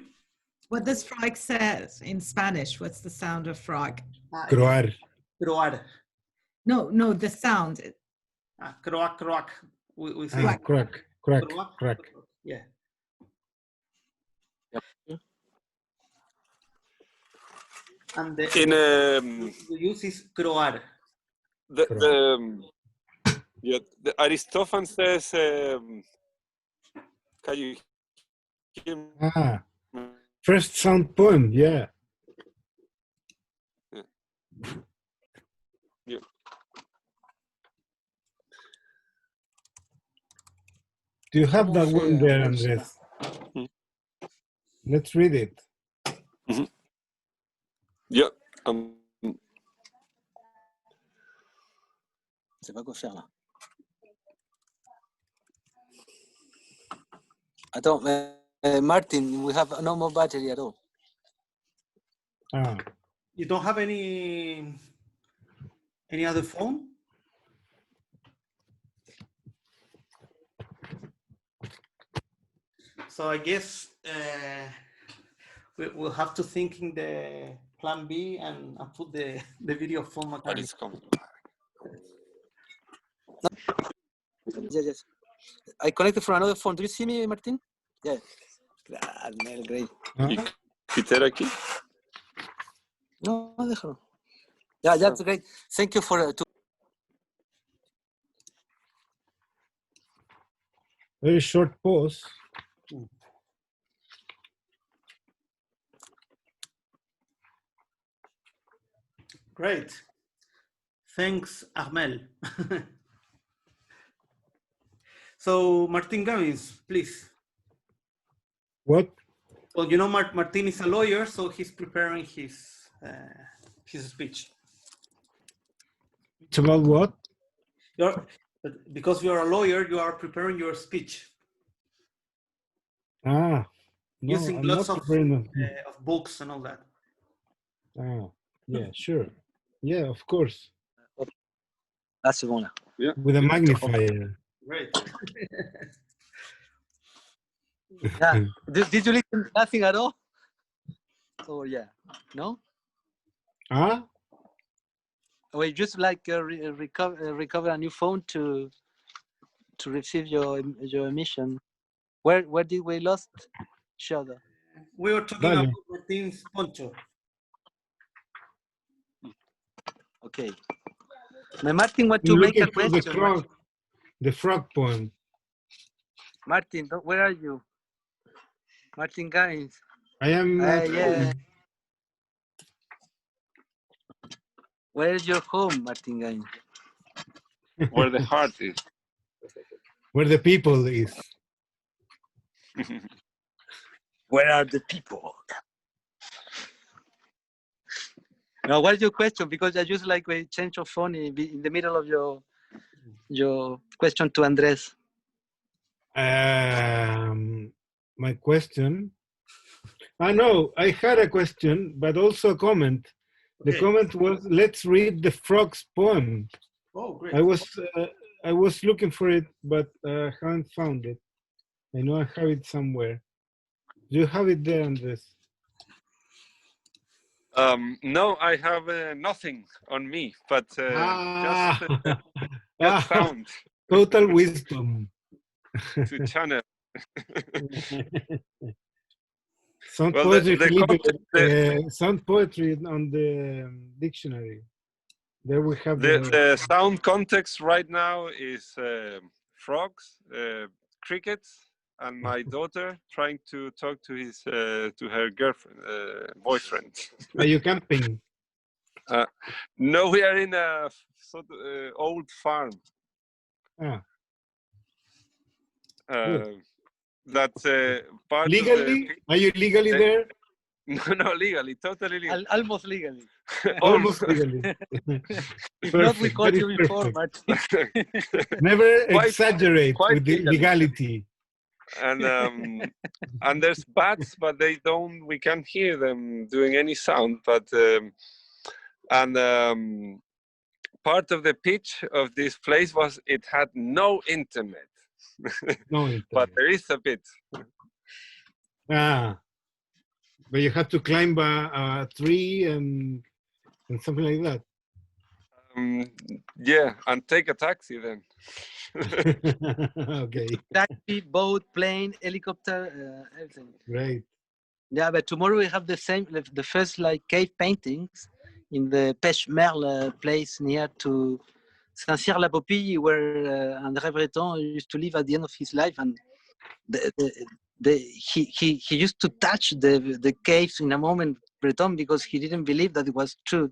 S5: What does frog says in Spanish? What's the sound of frog?
S6: Croar.
S1: Croar.
S5: No, the sound.
S1: Croak, croak. We say
S6: Crack.
S1: Yeah. And the use is croar.
S3: The Aristophanes says, can you hear me?
S6: First sound poem, yeah.
S3: Yeah.
S6: Do you have that one there, Andrés? Let's read it.
S3: Yeah.
S2: I don't, Martin, we have no more battery at all.
S1: You don't have any other phone? So I guess we'll have to think in the plan B and put the video of Paul McCartney.
S3: It's coming.
S2: Yes. I connected from another phone. Do you see me, Martin? Yeah. Great.
S3: ¿Quitar aquí?
S2: No, déjalo. Yeah, that's great. Thank you for.
S6: Very short pause.
S1: Great. Thanks, Armel. So, Martin Gaines, please.
S6: What?
S1: Well, you know, Martin is a lawyer, so he's preparing his speech.
S6: It's about what?
S1: Because you're a lawyer, you are preparing your speech.
S6: No,
S1: using
S6: I'm
S1: lots
S6: not
S1: of books and all that.
S6: Yeah, sure. Yeah, of course.
S2: That's the one.
S3: Yeah.
S6: With a magnifier.
S1: Great.
S2: Yeah. Did you listen nothing at all? Oh yeah. No. We just like recover a new phone to receive your emission. Where did we lost each other?
S1: We were talking about Martin's poncho.
S2: Okay. Martin want to make a question.
S6: The frog poem.
S2: Martin, where are you? Martin Gaines.
S6: I am.
S2: Yeah. Where is your home, Martin Gaines?
S3: Where the heart is.
S6: Where the people is.
S2: Where are the people? Now, what is your question? Because I just like we change your phone in the middle of your question to Andrés.
S6: My question. No, I had a question, but also a comment. Okay. The comment was, "Let's read the frog's poem."
S1: Oh, great!
S6: I was looking for it, but haven't found it. I know I have it somewhere. Do you have it there, Andrés?
S3: No, I have nothing on me, but just sound
S6: total wisdom.
S3: to channel.
S6: Sound
S3: Well,
S6: poetry,
S3: the
S6: Felipe,
S3: content,
S6: sound poetry on the dictionary. There we have
S3: the sound context right now is frogs, crickets, and my daughter trying to talk to his to her girlfriend, boyfriend.
S6: Are you camping?
S3: No, we are in a sort of old farm.
S6: Ah,
S3: That's part
S6: legally?
S3: of the.
S6: Are you legally there?
S3: No, legally, totally legal.
S2: Almost legally.
S6: Almost legally.
S2: If not, we
S6: Perfect.
S2: caught
S6: That is
S2: you before,
S6: perfect.
S2: but
S6: Never
S3: Quite-
S6: exaggerate
S3: quite
S6: with the
S3: legally.
S6: legality.
S3: And there's bats, but they don't. We can't hear them doing any sound. But part of the pitch of this place was it had no internet.
S6: No internet.
S3: But there is a bit.
S6: Ah, but you have to climb a tree and something like that.
S3: Yeah, and take a taxi then.
S6: Okay,
S2: taxi, boat, plane, helicopter, everything.
S6: great.
S2: Yeah, but tomorrow we have the first like cave paintings in the Pêche Merle place near to Saint-Cyr-la-Popille, where André Breton used to live at the end of his life, and he used to touch the caves in a moment, Breton, because he didn't believe that it was true,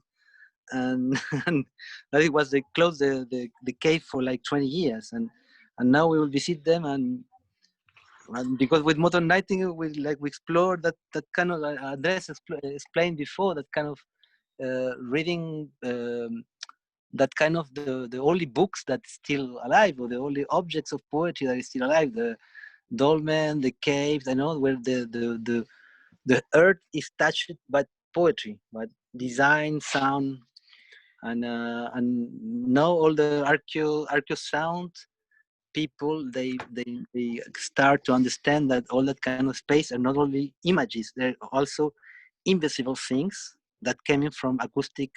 S2: and, and that it was they closed the cave for like 20 years, and now we will visit them, and because with modern Nightingale we explore that kind of Andrés explained before, that kind of reading that kind of the only books that's still alive, or the only objects of poetry that is still alive, the dolmen, the caves, I know, where the earth is touched by poetry, by design, sound, and now all the archeo sound people, they start to understand that all that kind of space are not only images, they're also invisible things that came in from acoustic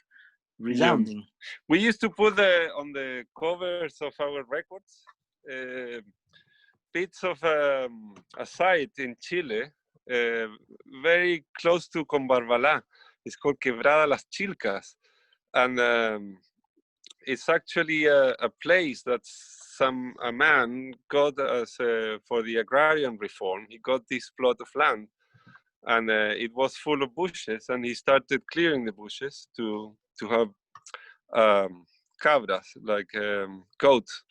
S2: resounding.
S3: We used to put on the covers of our records bits of a site in Chile, very close to Combarbalá. It's called Quebrada Las Chilcas, and it's actually a place that a man got as for the agrarian reform. He got this plot of land, and it was full of bushes, and he started clearing the bushes to have cabras, like goats.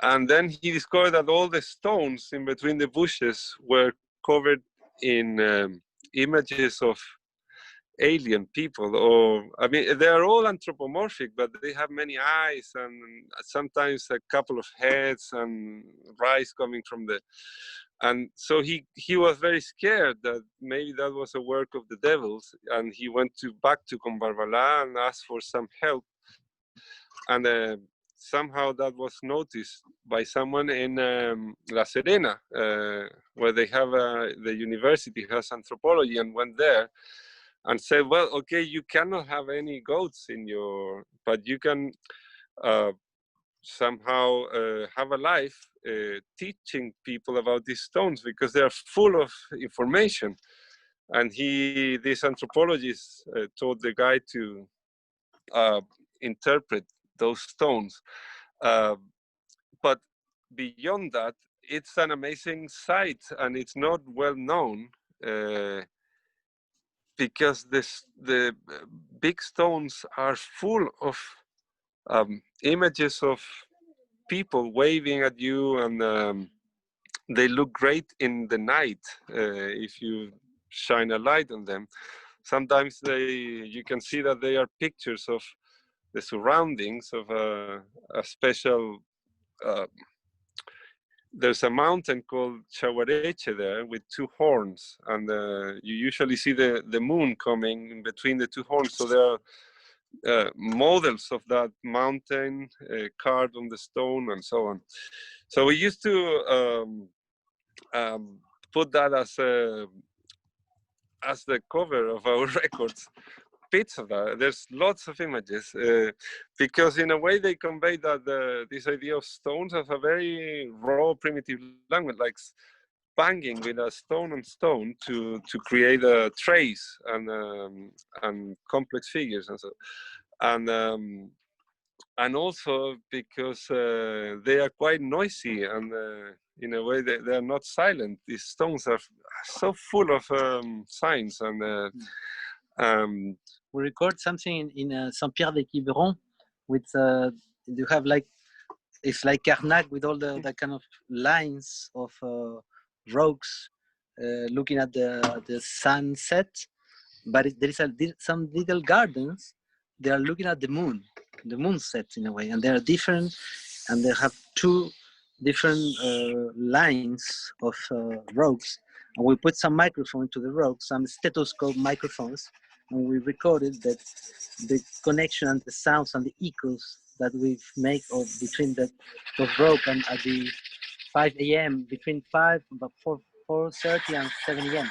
S3: And then he discovered that all the stones in between the bushes were covered in images of alien people, or I mean, they are all anthropomorphic, but they have many eyes and sometimes a couple of heads and rice coming from the. And so he was very scared that maybe that was a work of the devils, and he went back to Combarbalá and asked for some help. And somehow that was noticed by someone in La Serena, where they have the university has anthropology, and went there and said, well, okay, you cannot have any goats in your, but you can somehow have a life teaching people about these stones, because they are full of information. And this anthropologist told the guy to interpret those stones. But beyond that, it's an amazing site, and it's not well known because the big stones are full of images of people waving at you, and they look great in the night if you shine a light on them. Sometimes you can see that they are pictures of the surroundings of a special. There's a mountain called Chaguareche there with two horns, and you usually see the moon coming in between the two horns. So there are models of that mountain carved on the stone and so on. So we used to put that as as the cover of our records bits of that. There's lots of images because in a way they convey that this idea of stones as a very raw, primitive language, like banging with a stone on stone to create a trace and complex figures and so. And also because they are quite noisy and in a way they are not silent. These stones are so full of signs and
S2: we record something in Saint-Pierre-des-Quiberon with you have like it's like Karnak with all the kind of lines of rocks looking at the sunset, but there is some little gardens. They are looking at the moon set in a way, and they are different, and they have two different lines of rocks. And we put some microphone to the rocks, some stethoscope microphones, and we recorded that the connection and the sounds and the echoes that we make of between the rock and at the 5 a.m. between 4:30 and 7 a.m.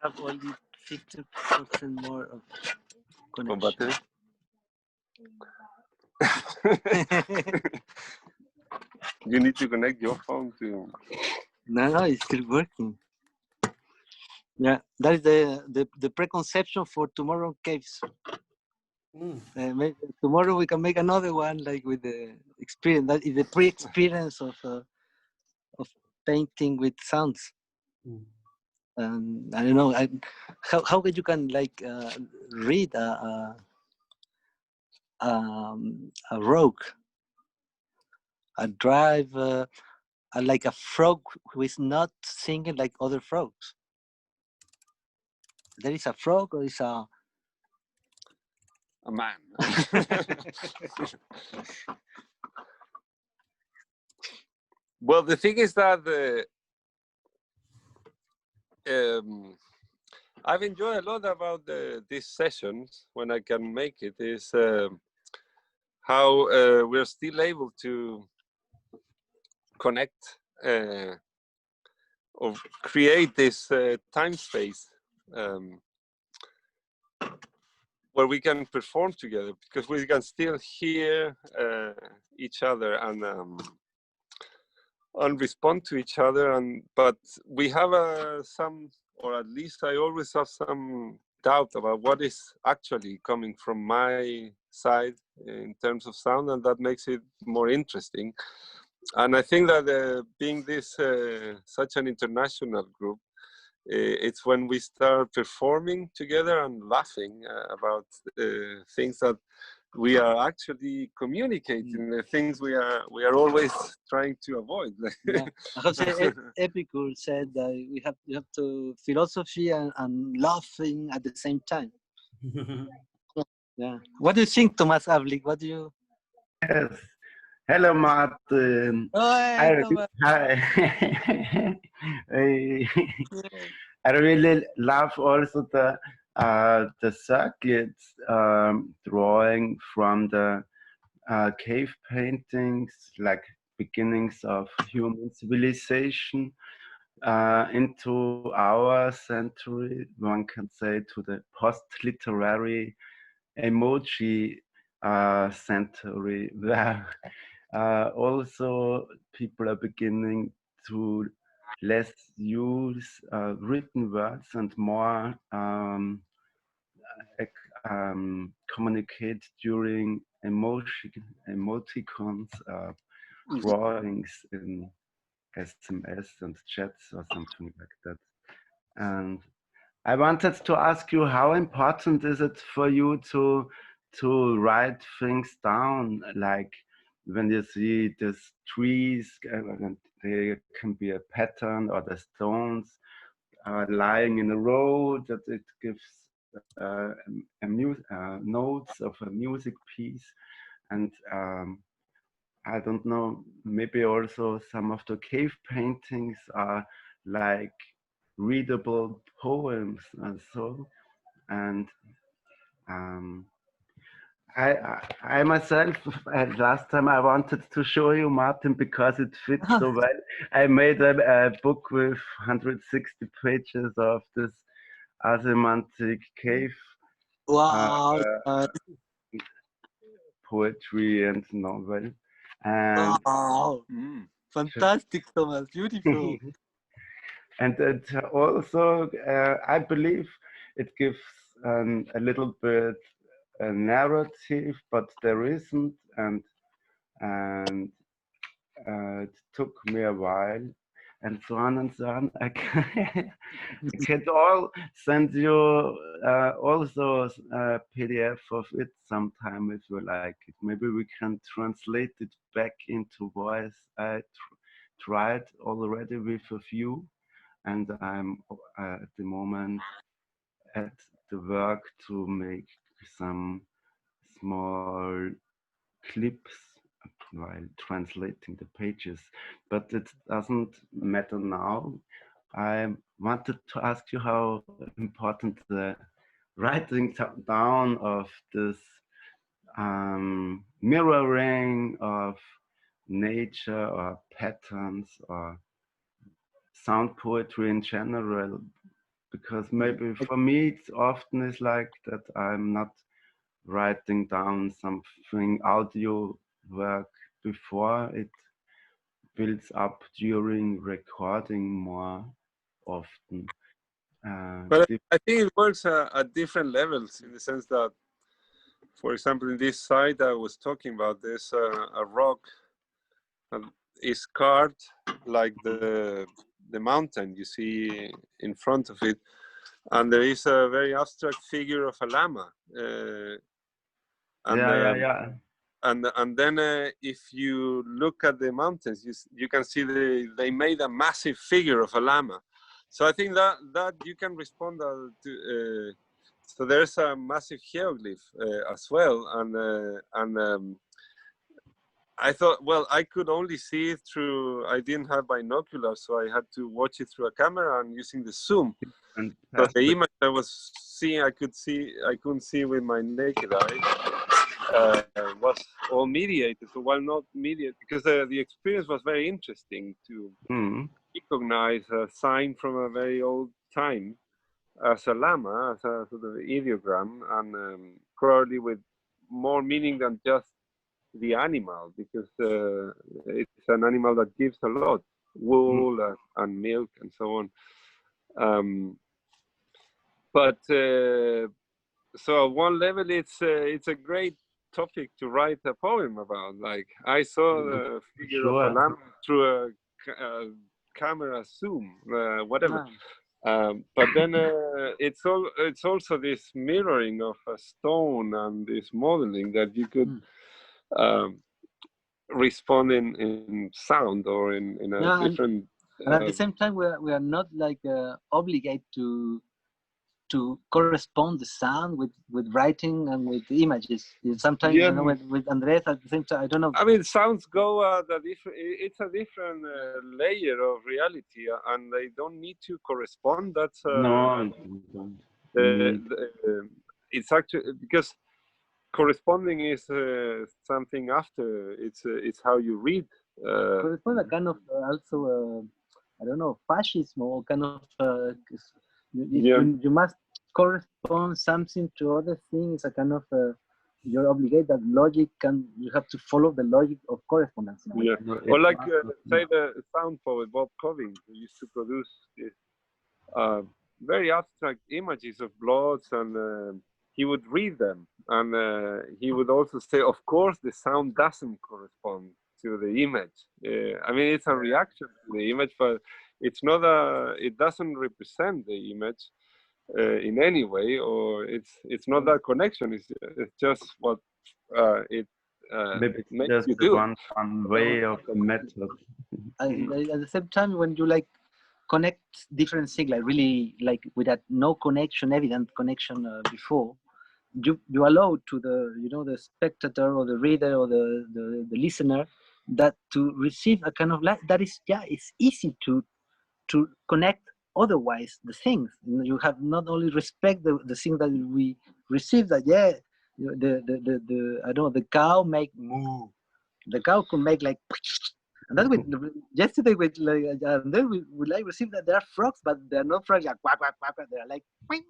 S2: have only 15% more of
S3: Con
S2: connection.
S3: battery. You need to connect your phone to.
S2: No, it's still working. Yeah, that is the preconception for tomorrow caves. Maybe tomorrow we can make another one, like with the experience. That is the pre-experience of painting with sounds. And I don't know how you can like read a rogue, a drive, like a frog who is not singing like other frogs. There is a frog, or is a
S3: Man. Well, the thing is that I've enjoyed a lot about these sessions when I can make it is how we're still able to connect or create this time space where we can perform together, because we can still hear each other and respond to each other, but we have some, or at least I always have some doubt about what is actually coming from my side in terms of sound, and that makes it more interesting. And I think that being this such an international group, it's when we start performing together and laughing about things that we are actually communicating, the things we are always trying to avoid.
S2: Yeah. Jose Epicure said that you have to philosophy and laughing at the same time. Yeah. What do you think, Thomas Avlik? What do you?
S7: Yes. Hello, Martin.
S2: Hi, Thomas.
S7: Hi. I really love also the circuits drawing from the cave paintings, like beginnings of human civilization into our century. One can say to the post-literary emoji century, where also people are beginning to less use written words and more communicate during emoticons, drawings in SMS and chats or something like that. And I wanted to ask you, how important is it for you to write things down, like when you see these trees, they can be a pattern, or the stones lying in a row, that it gives notes of a music piece. And I don't know, maybe also some of the cave paintings are like readable poems and so. And I myself, last time I wanted to show you, Martin, because it fits so well. I made a book with 160 pages of this asemantic cave
S2: Wow.
S7: poetry and novel. And
S2: Wow. Fantastic, Thomas. Beautiful.
S7: and it also, I believe, it gives a little bit a narrative, but there isn't, and it took me a while, and so on and so on. I can all send you also a PDF of it sometime if you like it. Maybe we can translate it back into voice. I tried already with a few, and I'm at the moment at the work to make some small clips while translating the pages, but it doesn't matter now. I wanted to ask you how important the writing down of this mirroring of nature or patterns or sound poetry in general because maybe for me it's often is like that I'm not writing down something audio work before it builds up during recording more often.
S3: But I think it works at different levels, in the sense that, for example, in this site I was talking about, there's a rock that is carved like the mountain you see in front of it, and there is a very abstract figure of a llama. And then if you look at the mountains, you can see they made a massive figure of a llama. So I think that you can respond to. So there's a massive hieroglyph as well, and I thought, well, I could only see it through. I didn't have binoculars, so I had to watch it through a camera and using the zoom. So the image I was seeing, I couldn't see with my naked eye. Was all mediated. So while not mediated, because the experience was very interesting to recognize a sign from a very old time as a llama, as a sort of ideogram, and probably with more meaning than just the animal, because it's an animal that gives a lot, wool and milk and so on. But so at one level, it's a great topic to write a poem about. Like, I saw the figure of a lamb through a camera zoom, whatever. But then it's also this mirroring of a stone and this modeling that you could respond in sound or in a different.
S2: And at the same time, we are not like obligated to correspond the sound with writing and with images. Sometimes, you know, with Andrés at the same time, I don't know.
S3: I mean, sounds go at a different. It's a different layer of reality, and they don't need to correspond. That's
S7: no.
S3: It's actually because corresponding is something after. It's how you read.
S2: Correspond a kind of also I don't know, fascism or kind of. You must correspond something to other things. A kind of you're obligated that logic you have to follow the logic of correspondence.
S3: Yeah, or like say the sound poet Bob Coving, who used to produce this very abstract images of bloods, and he would read them, and he would also say, of course, the sound doesn't correspond to the image. I mean, it's a reaction to the image, but it's not it doesn't represent the image in any way, or it's not that connection. It's just what it
S7: maybe
S3: makes
S7: just
S3: you do.
S7: One way of the method.
S2: At the same time, when you like connect different things, like really like without no connection, evident connection before, you allow to the spectator or the reader or the listener that to receive a kind of that is it's easy to connect otherwise the things. You have not only respect the things that we receive, that the I don't know, the cow make moo, the cow could make like, and that with yesterday with like, and then we like receive that there are frogs, but they're not frogs like quack quack quack, they're like boop,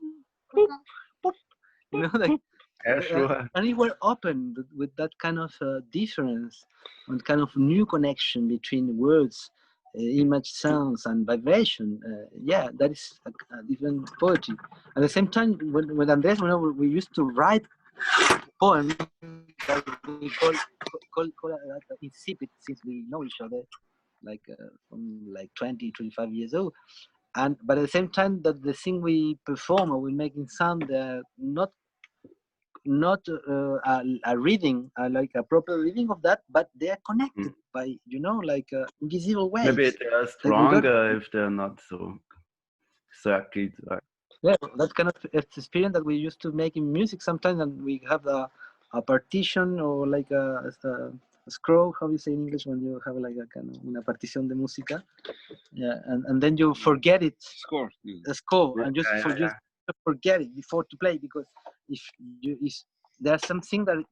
S2: boop, you know, like.
S7: Sure.
S2: And we were open with that kind of difference and kind of new connection between words, image, sounds, and vibration. That is a different poetry. At the same time, with Andrés, we used to write poems that we call insipid, since we know each other like from like 20, 25 years old. But at the same time, that the thing we perform or we make in sound, they're not a reading, like a proper reading of that, but they are connected by, like invisible ways.
S7: Maybe they are stronger if they're not so circuit.
S2: Yeah, that kind of experience that we used to make in music sometimes, and we have a partition or like a scroll, how you say in English when you have like a kind of una partición de música, and then you forget it, the score, and just forget it before to play, because if there's something that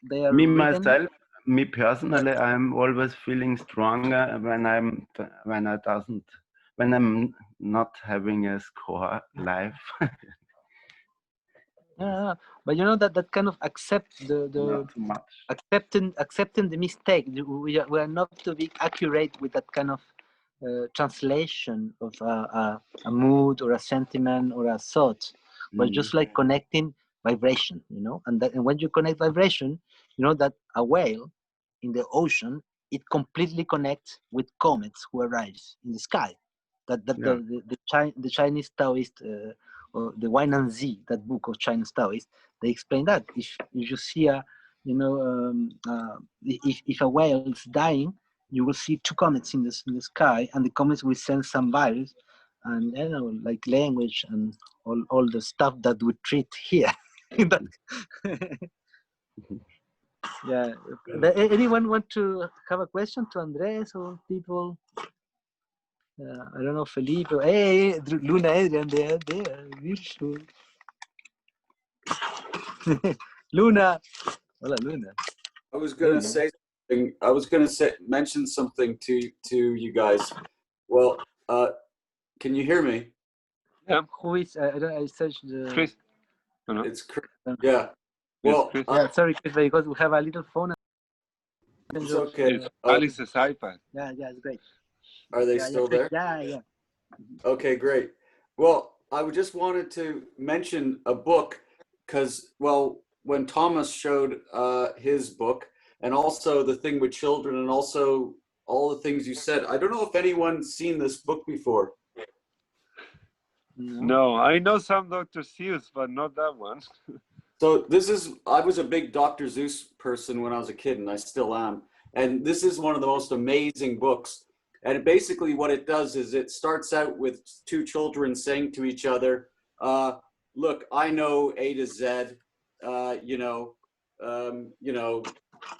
S2: they are written.
S7: Me personally, I'm always feeling stronger when I'm not having a score life.
S2: Yeah, but you know that kind of accept the
S7: Not too much.
S2: accepting the mistake. We are not to be accurate with that kind of translation of a mood or a sentiment or a thought. But just like connecting vibration, you know, and when you connect vibration, you know that a whale in the ocean, it completely connects with comets who arrives in the sky. That
S7: Yeah.
S2: the Chinese Taoist or the Wine and Z, that book of Chinese Taoists, they explain that if you see a, you know, if a whale is dying, you will see two comets in the sky, and the comets will send some virus, and you know, like language and all the stuff that we treat here. Yeah. Anyone want to have a question to Andres or people? I don't know, Felipe. Hey, Luna, Adrian, they are there. Beautiful. Luna. Hola, Luna.
S8: I was gonna say something. I was gonna mention something to you guys. Well, can you hear me?
S2: Yeah. Who is? I searched the.
S3: Chris. No.
S8: It's Chris. Yeah.
S3: Yes,
S8: Well,
S3: Chris.
S2: Yeah, sorry, Chris, because we have a little phone.
S8: it's okay.
S3: Alice's iPad.
S2: Yeah, it's great.
S8: Are they
S2: Yeah,
S8: still there?
S2: Yeah.
S8: Okay, great. Well, I just wanted to mention a book because, well, when Thomas showed his book, and also the thing with children, and also all the things you said, I don't know if anyone's seen this book before.
S3: No, I know some Dr. Seuss, but not that one.
S8: So I was a big Dr. Seuss person when I was a kid, and I still am. And this is one of the most amazing books. And basically what it does is it starts out with two children saying to each other, look, I know A to Z,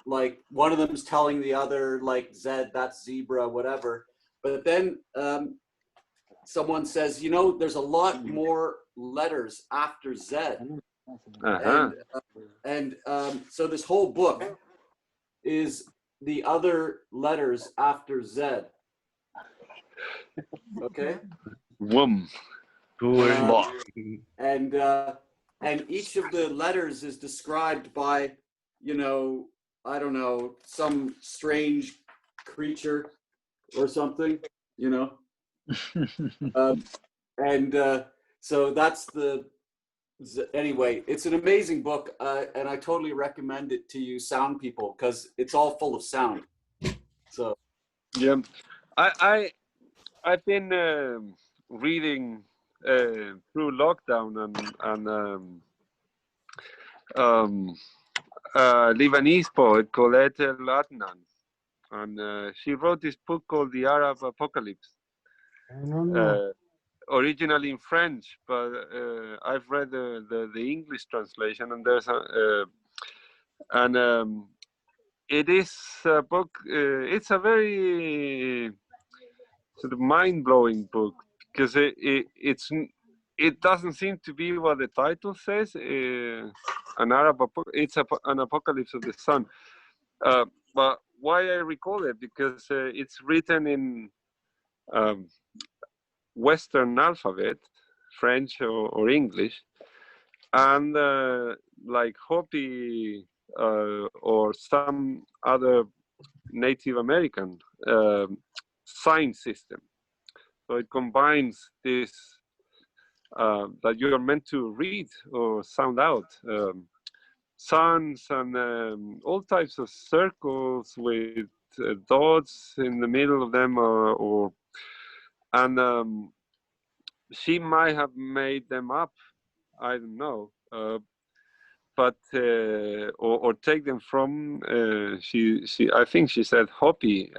S8: like one of them's telling the other, like, Z, that's zebra, whatever. But then someone says, you know, there's a lot more letters after Z.
S3: Uh-huh.
S8: And so this whole book is the other letters after Z. Okay.
S3: Wum.
S8: And each of the letters is described by, you know, I don't know, some strange creature or something, you know. So that's anyway, it's an amazing book, and I totally recommend it to you sound people, because it's all full of sound. So
S3: yeah, I've been reading through lockdown and a Lebanese poet called Etel Adnan, and she wrote this book called The Arab Apocalypse.
S6: I don't know.
S3: Originally in French, but I've read the English translation, and there's it is a book. It's a very sort of mind-blowing book because it doesn't seem to be what the title says. It's an apocalypse of the sun. But why I recall it, because it's written in Western alphabet, French or English, and like Hopi or some other Native American sign system. So it combines this that you are meant to read or sound out. Suns and all types of circles with dots in the middle of them, and she might have made them up. I don't know, but or take them from she. I think she said Hopi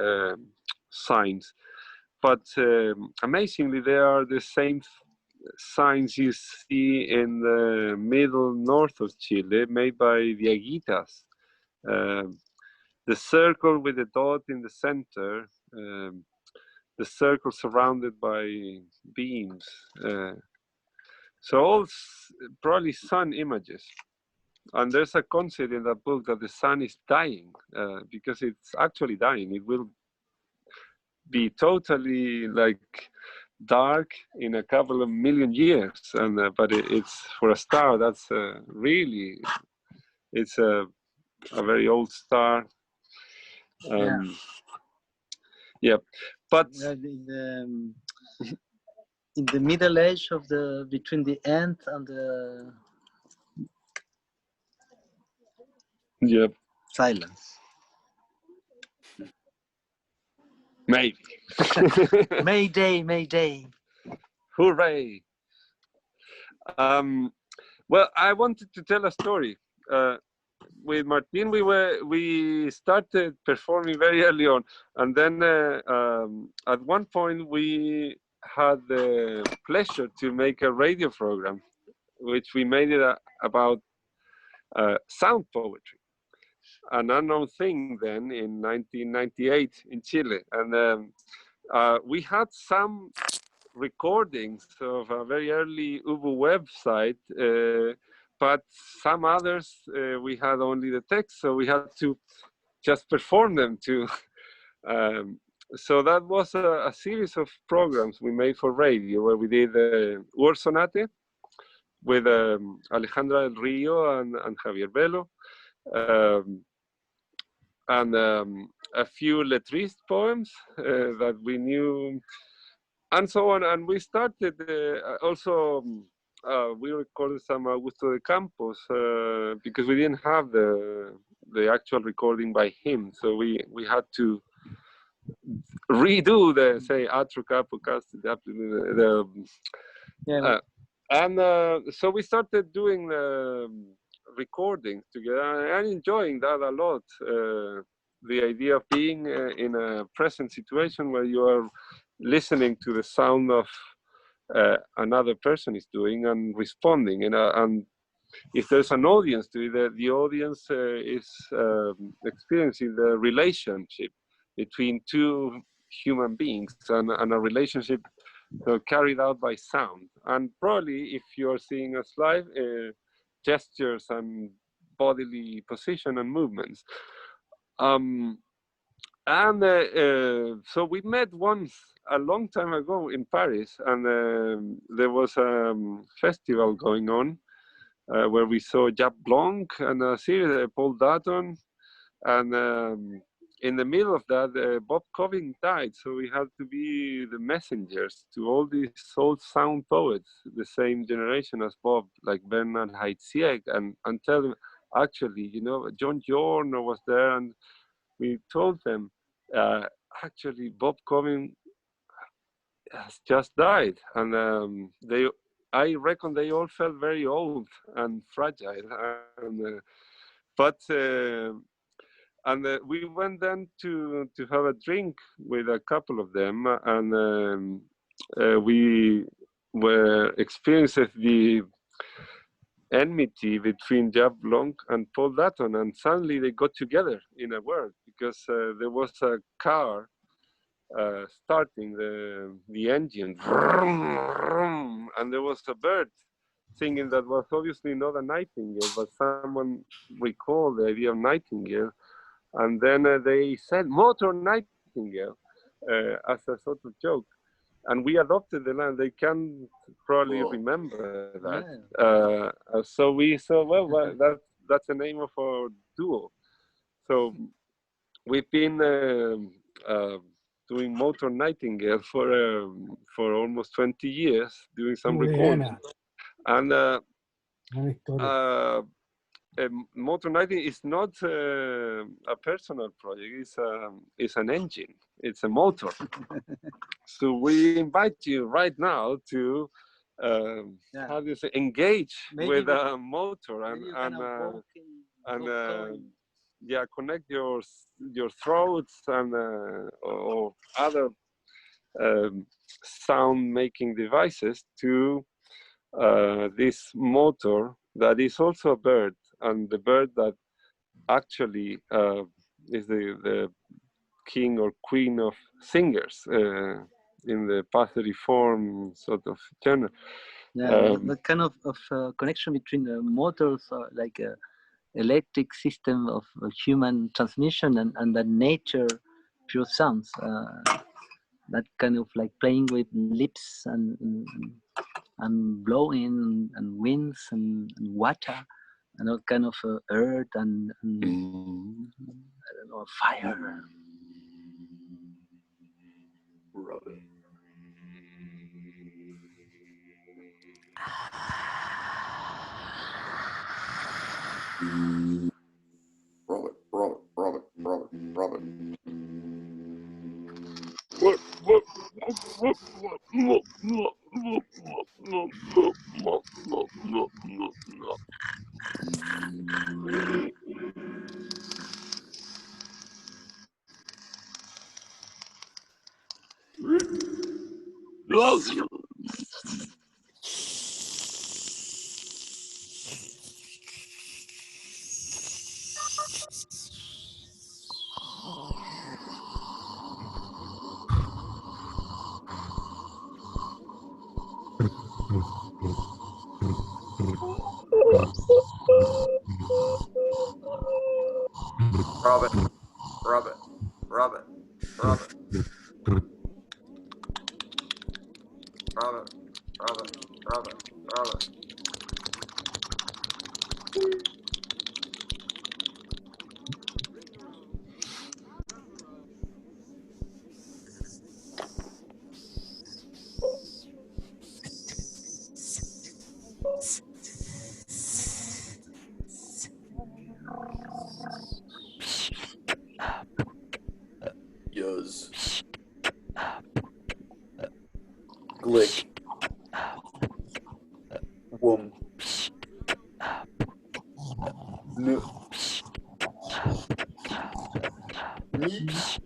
S3: signs, but amazingly they are the same signs you see in the middle north of Chile, made by Diaguitas. The circle with the dot in the center, the circle surrounded by beams. So all probably sun images. And there's a concept in that book that the sun is dying because it's actually dying. It will be totally like dark in a couple of million years, and but it's for a star that's really it's a very old star. Yeah, but
S2: in the middle age of the between the end and the silence.
S3: Maybe.
S2: Mayday, Mayday.
S3: Hooray. Well, I wanted to tell a story. With Martin, we started performing very early on, and then at one point we had the pleasure to make a radio program, which we made it about sound poetry, an unknown thing then in 1998 in Chile, and we had some recordings of a very early Ubu website, but some others we had only the text, so we had to just perform them too. So that was a series of programs we made for radio, where we did Ur Sonate with Alejandra del Rio and Javier Velo, and a few letrist poems that we knew, and so on. And we started also, we recorded some Augusto de Campos because we didn't have the actual recording by him. So we had to redo the, say, Atro Capo Cast, and so we started doing recordings together and enjoying that a lot. The idea of being in a present situation where you are listening to the sound of another person is doing and responding, and if there's an audience to it, the audience is experiencing the relationship between two human beings, and a relationship carried out by sound. And probably if you're seeing us live, gestures and bodily position and movements. So we met once a long time ago in Paris, and there was a festival going on where we saw Jap Blanc and a series, Paul Dutton, and in the middle of that, Bob Coving died, so we had to be the messengers to all these old sound poets, the same generation as Bob, like Bernard Haitziek, and tell them, actually, you know, John Giorno was there, and we told them, actually, Bob Coving has just died, and I reckon they all felt very old and fragile, and we went then to have a drink with a couple of them, and we were experiencing the enmity between Jap Blanc and Paul Dutton, and suddenly they got together in a word, because there was a car starting the engine, and there was a bird singing that was obviously not a nightingale, but someone recalled the idea of nightingale, and then they said motor nightingale as a sort of joke, and we adopted the line. They can probably remember that. So we said, well, that's the name of our duo. So we've been doing Motor Nightingale for almost 20 years, doing some recording. And Motor Nightingale is not a personal project. It's an engine. It's a motor. So we invite you right now to how do you say, engage with a motor and yeah, connect your throats and or other sound making devices to this motor that is also a bird, and the bird that actually is the king or queen of singers in the patheriform sort of genre.
S2: The kind of connection between motors, like electric system of human transmission and the nature pure sounds. that kind of like playing with lips and blowing and winds and water and all kind of earth and I don't know, fire.
S8: Rub it. Rub it, rub it, rub it, rub it, rub it. Rub it, rub it, rub it, rub it. Rub it, rub it, rub it, rub it. Yuz. Glick. Wum. No. Meep.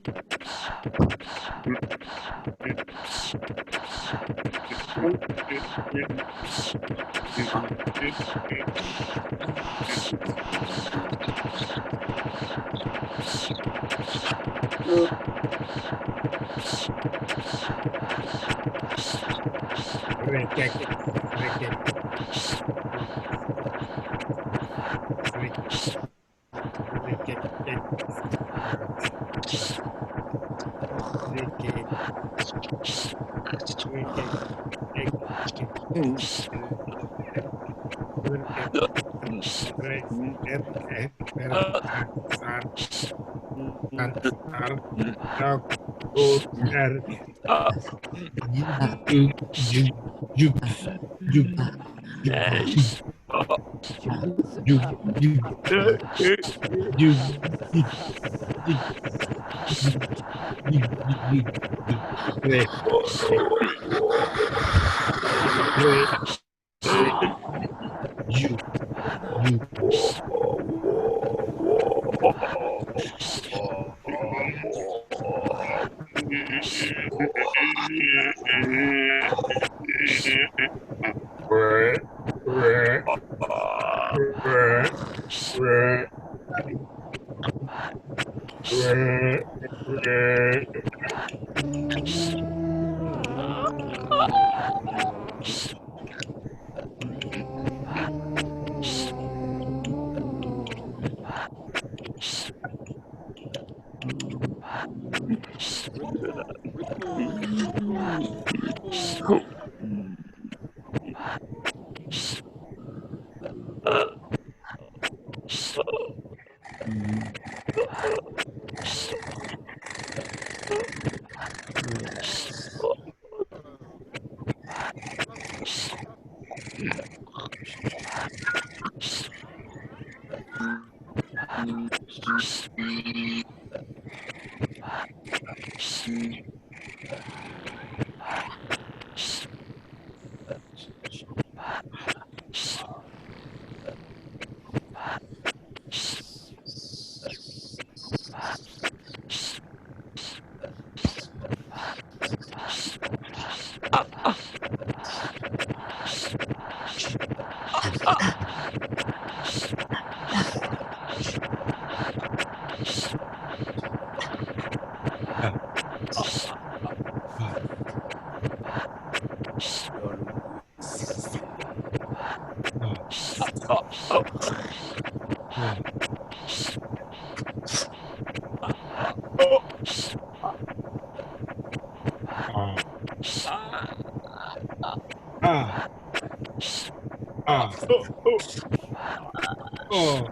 S6: Oh.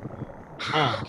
S6: Ah.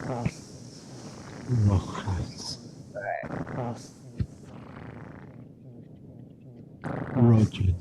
S6: Rojas. Roger.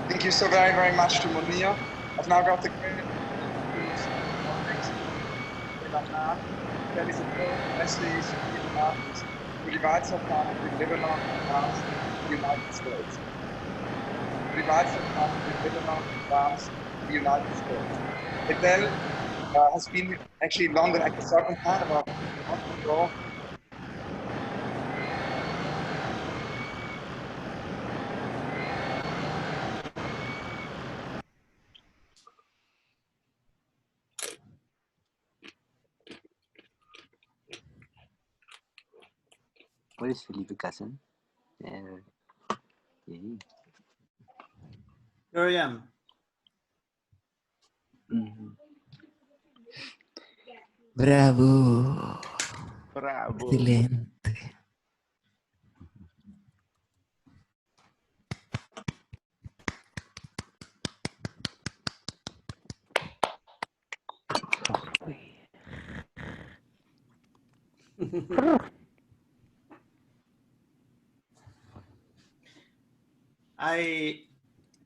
S9: Thank you so very, very much to Munir. I've now got the credit that is important message to the artist who divides her family in Lebanon, France, the United States. Divides her family in Lebanon, France, the United States. Adele has been actually London at the second time about a month ago.
S2: Where is Felipe Casson? Yeah.
S1: Here I am.
S10: Bravo.
S7: Bravo.
S10: Excelente.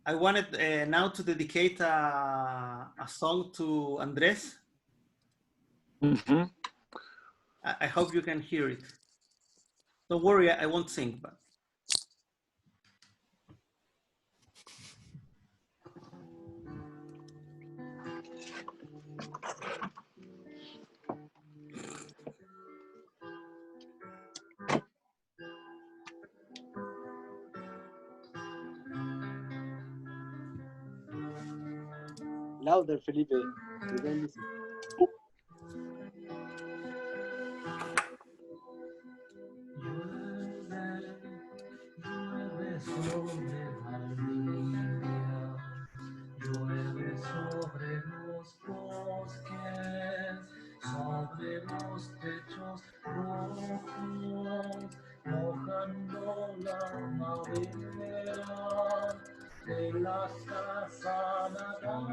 S1: I wanted now to dedicate a song to Andrés.
S3: Mm-hmm.
S1: I hope you can hear it. Don't worry, I won't sing, but.
S2: Louder, Felipe. We don't listen.
S11: Llueve sobre los bosques, sobre los techos rojos, mojando la madera de las casas natal.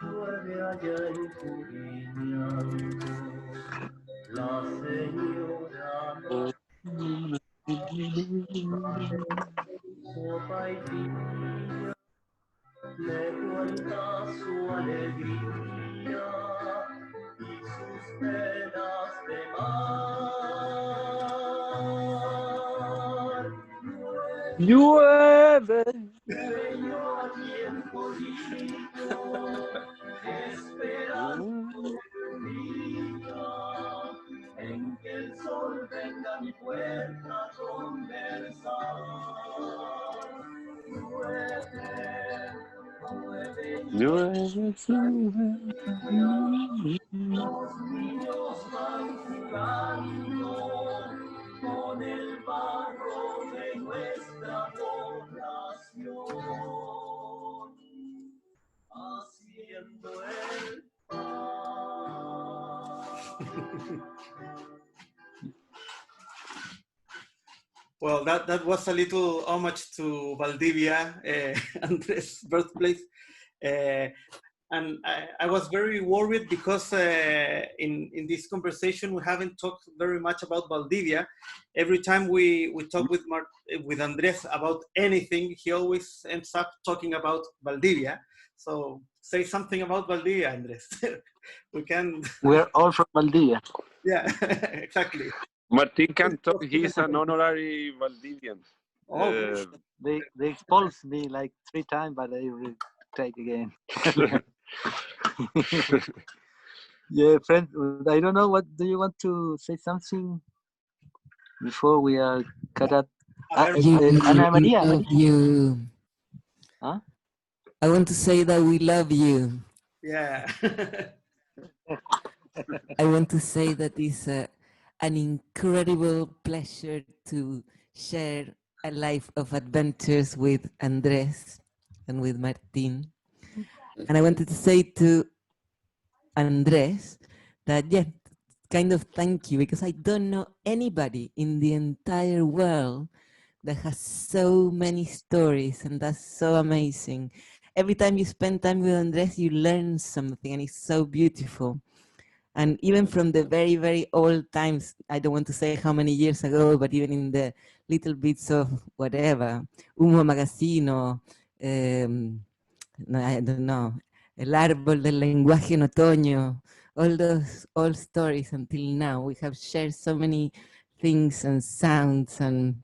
S11: Llueve allá en Turiñango, la señora sopa y piña le cuenta su alegría y sus penas de mar.
S2: Llueve.
S11: Yo aquí en Polito, esperando el día en que el sol venga a mi puerta a conversar. Llueve, los niños van jugando con el barro de nuestra población, haciendo el
S1: Well, that was a little homage to Valdivia, Andres' birthplace. And I was very worried because in this conversation, we haven't talked very much about Valdivia. Every time we talk with Andres about anything, he always ends up talking about Valdivia. So say something about Valdivia, Andres. We can.
S2: We're all from Valdivia.
S1: Yeah, exactly.
S3: Martin can talk. He's an honorary Valdivian.
S1: Oh,
S2: They expulsed me like 3 times, but I will take again. Yeah, friend. I don't know. What do you want to say? Something before we are cut up? Ana Maria.
S10: Love you.
S2: Huh?
S10: I want to say that we love you.
S1: Yeah.
S10: I want to say that it's an incredible pleasure to share a life of adventures with Andrés and with Martin. And I wanted to say to Andrés that, yeah, kind of thank you, because I don't know anybody in the entire world that has so many stories, and that's so amazing. Every time you spend time with Andrés, you learn something, and it's so beautiful. And even from the very, very old times, I don't want to say how many years ago, but even in the little bits of whatever, Humo Magazino, no, I don't know, El Árbol del Lenguaje en Otoño, all those old stories until now. We have shared so many things and sounds and,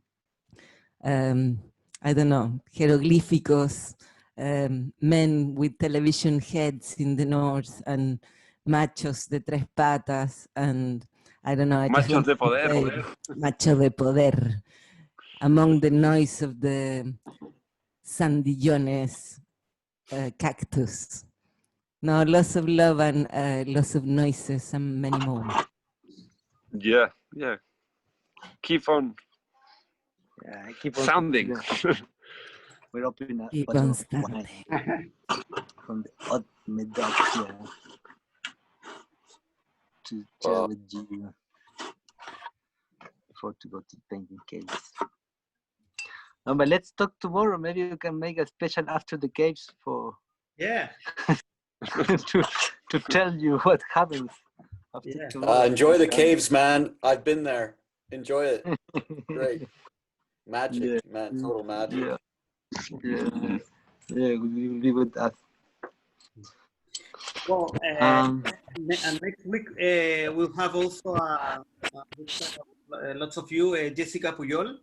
S10: I don't know, jeroglíficos, men with television heads in the north, and machos de 3 patas, and I don't know.
S3: Machos de poder.
S10: Macho de poder. among the noise of the Sandillones cactus. No, lots of love and lots of noises and many more.
S3: Yeah, yeah. Keep on
S2: Yeah, keep on
S3: sounding.
S2: We're opening a
S10: Keep
S2: bottle
S10: on
S2: of
S10: standing.
S2: wine from the odd mid-dog here to share with you before to go to painting caves. No, but let's talk tomorrow. Maybe you can make a special after the caves for
S1: Yeah.
S2: to tell you what happens after
S1: Yeah.
S2: tomorrow.
S8: Enjoy the caves, man. I've been there. Enjoy it. Great. Magic,
S2: Yeah.
S8: man. Total magic.
S2: Yeah. Yeah. Yeah, will be with us.
S1: Well, and next week we'll have also lots of you, Jessica Puyol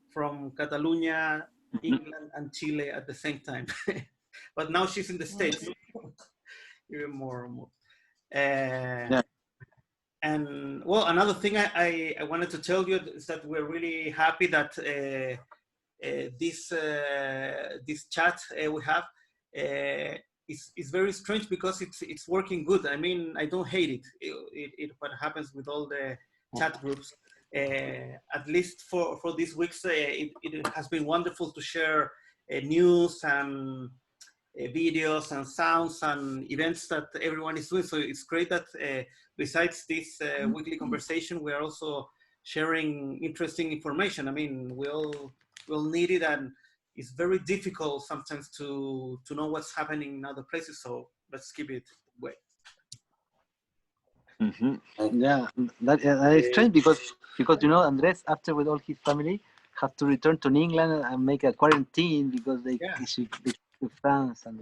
S1: from Catalonia, England, and Chile at the same time. But now she's in the States, even more.
S2: Yeah.
S1: And well, another thing I wanted to tell you is that we're really happy that this chat we have is very strange because it's working good. I mean, I don't hate it. It what happens with all the chat groups. At least for these weeks, it has been wonderful to share news and videos and sounds and events that everyone is doing. So it's great that besides this weekly conversation, we are also sharing interesting information. I mean, we'll need it, and it's very difficult sometimes to know what's happening in other places. So let's keep it that way.
S2: Yeah, that is strange because you know Andrés, after with all his family, have to return to England and make a quarantine because they should be to France and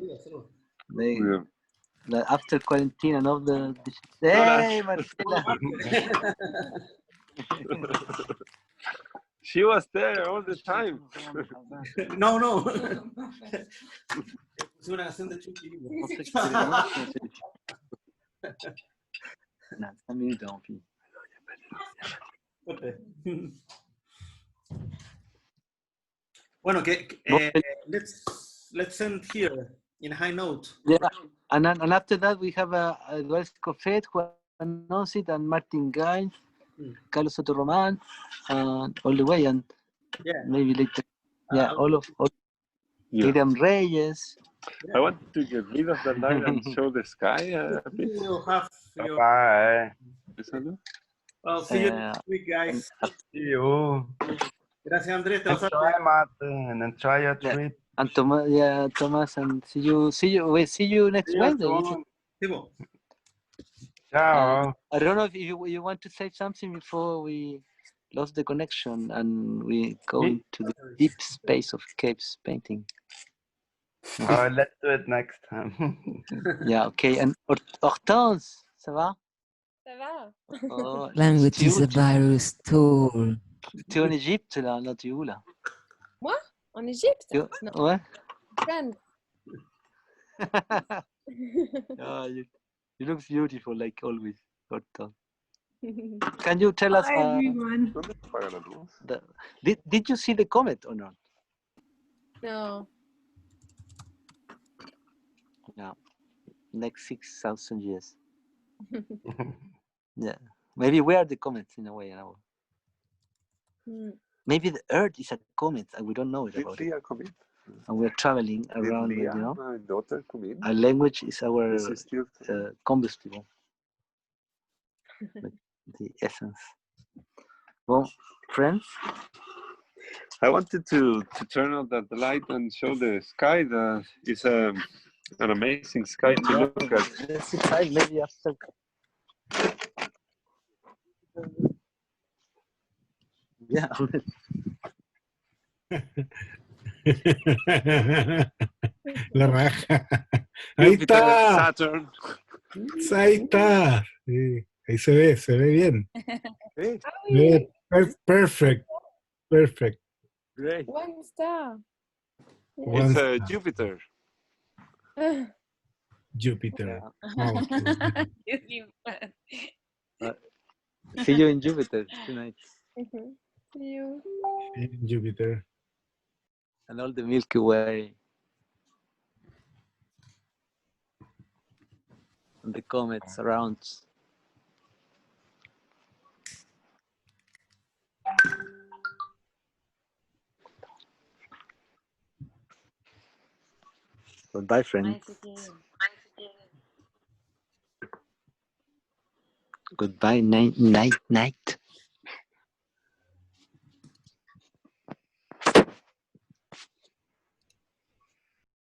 S2: they like, after quarantine and all the hey Marcela.
S3: She was there all the time.
S1: No. Bueno, let's end here in a high note.
S2: Yeah, and after that we have Andrés Coffet who announced it, and Martin Gaines, Carlos Soto Roman, and all the way, and maybe later. Yeah, all Miriam Reyes.
S3: I want to get rid of the light and show the sky a bit.
S1: You'll have your...
S7: Bye.
S1: Well, see you next week, guys.
S7: See you.
S1: Gracias, Andrés.
S7: Enjoy, Martin. Enjoy your trip.
S2: And Thomas, and see you next Wednesday.
S7: Ciao.
S2: I don't know if you want to say something before we lost the connection and we go into the deep space of caves painting.
S7: Let's do it next time.
S2: Yeah, okay. And Hortense, ça va?
S12: Ça va.
S2: Oh,
S10: Language is a virus tool.
S2: Tu es en Égypte, là tu es où, là?
S12: Moi? En Égypte? Non.
S2: Ouais.
S12: France.
S2: Oh, you look beautiful, like always, Hortense. Can you tell us?
S5: Hi, everyone.
S2: Did you see the comet or not?
S12: No.
S2: No. Next 6,000 years. Yeah. Maybe we are the comets in a way. Maybe the Earth is a comet and we don't know it about it. And we're traveling around it, you know. Our language is our combustible. The essence. Well, friends,
S3: I wanted to turn on the light and show the sky. That is an amazing sky to look at.
S2: Let's decide maybe after. Yeah.
S6: La raja. Ahí está.
S3: Saturn.
S6: Ahí está. Sí, ahí se ve bien. Perfect.
S3: Great.
S12: One star.
S3: It's Jupiter.
S6: Jupiter.
S2: See you in Jupiter tonight.
S12: You.
S6: in Jupiter.
S2: And all the Milky Way. And the comets around. Goodbye, friend. Goodbye, night.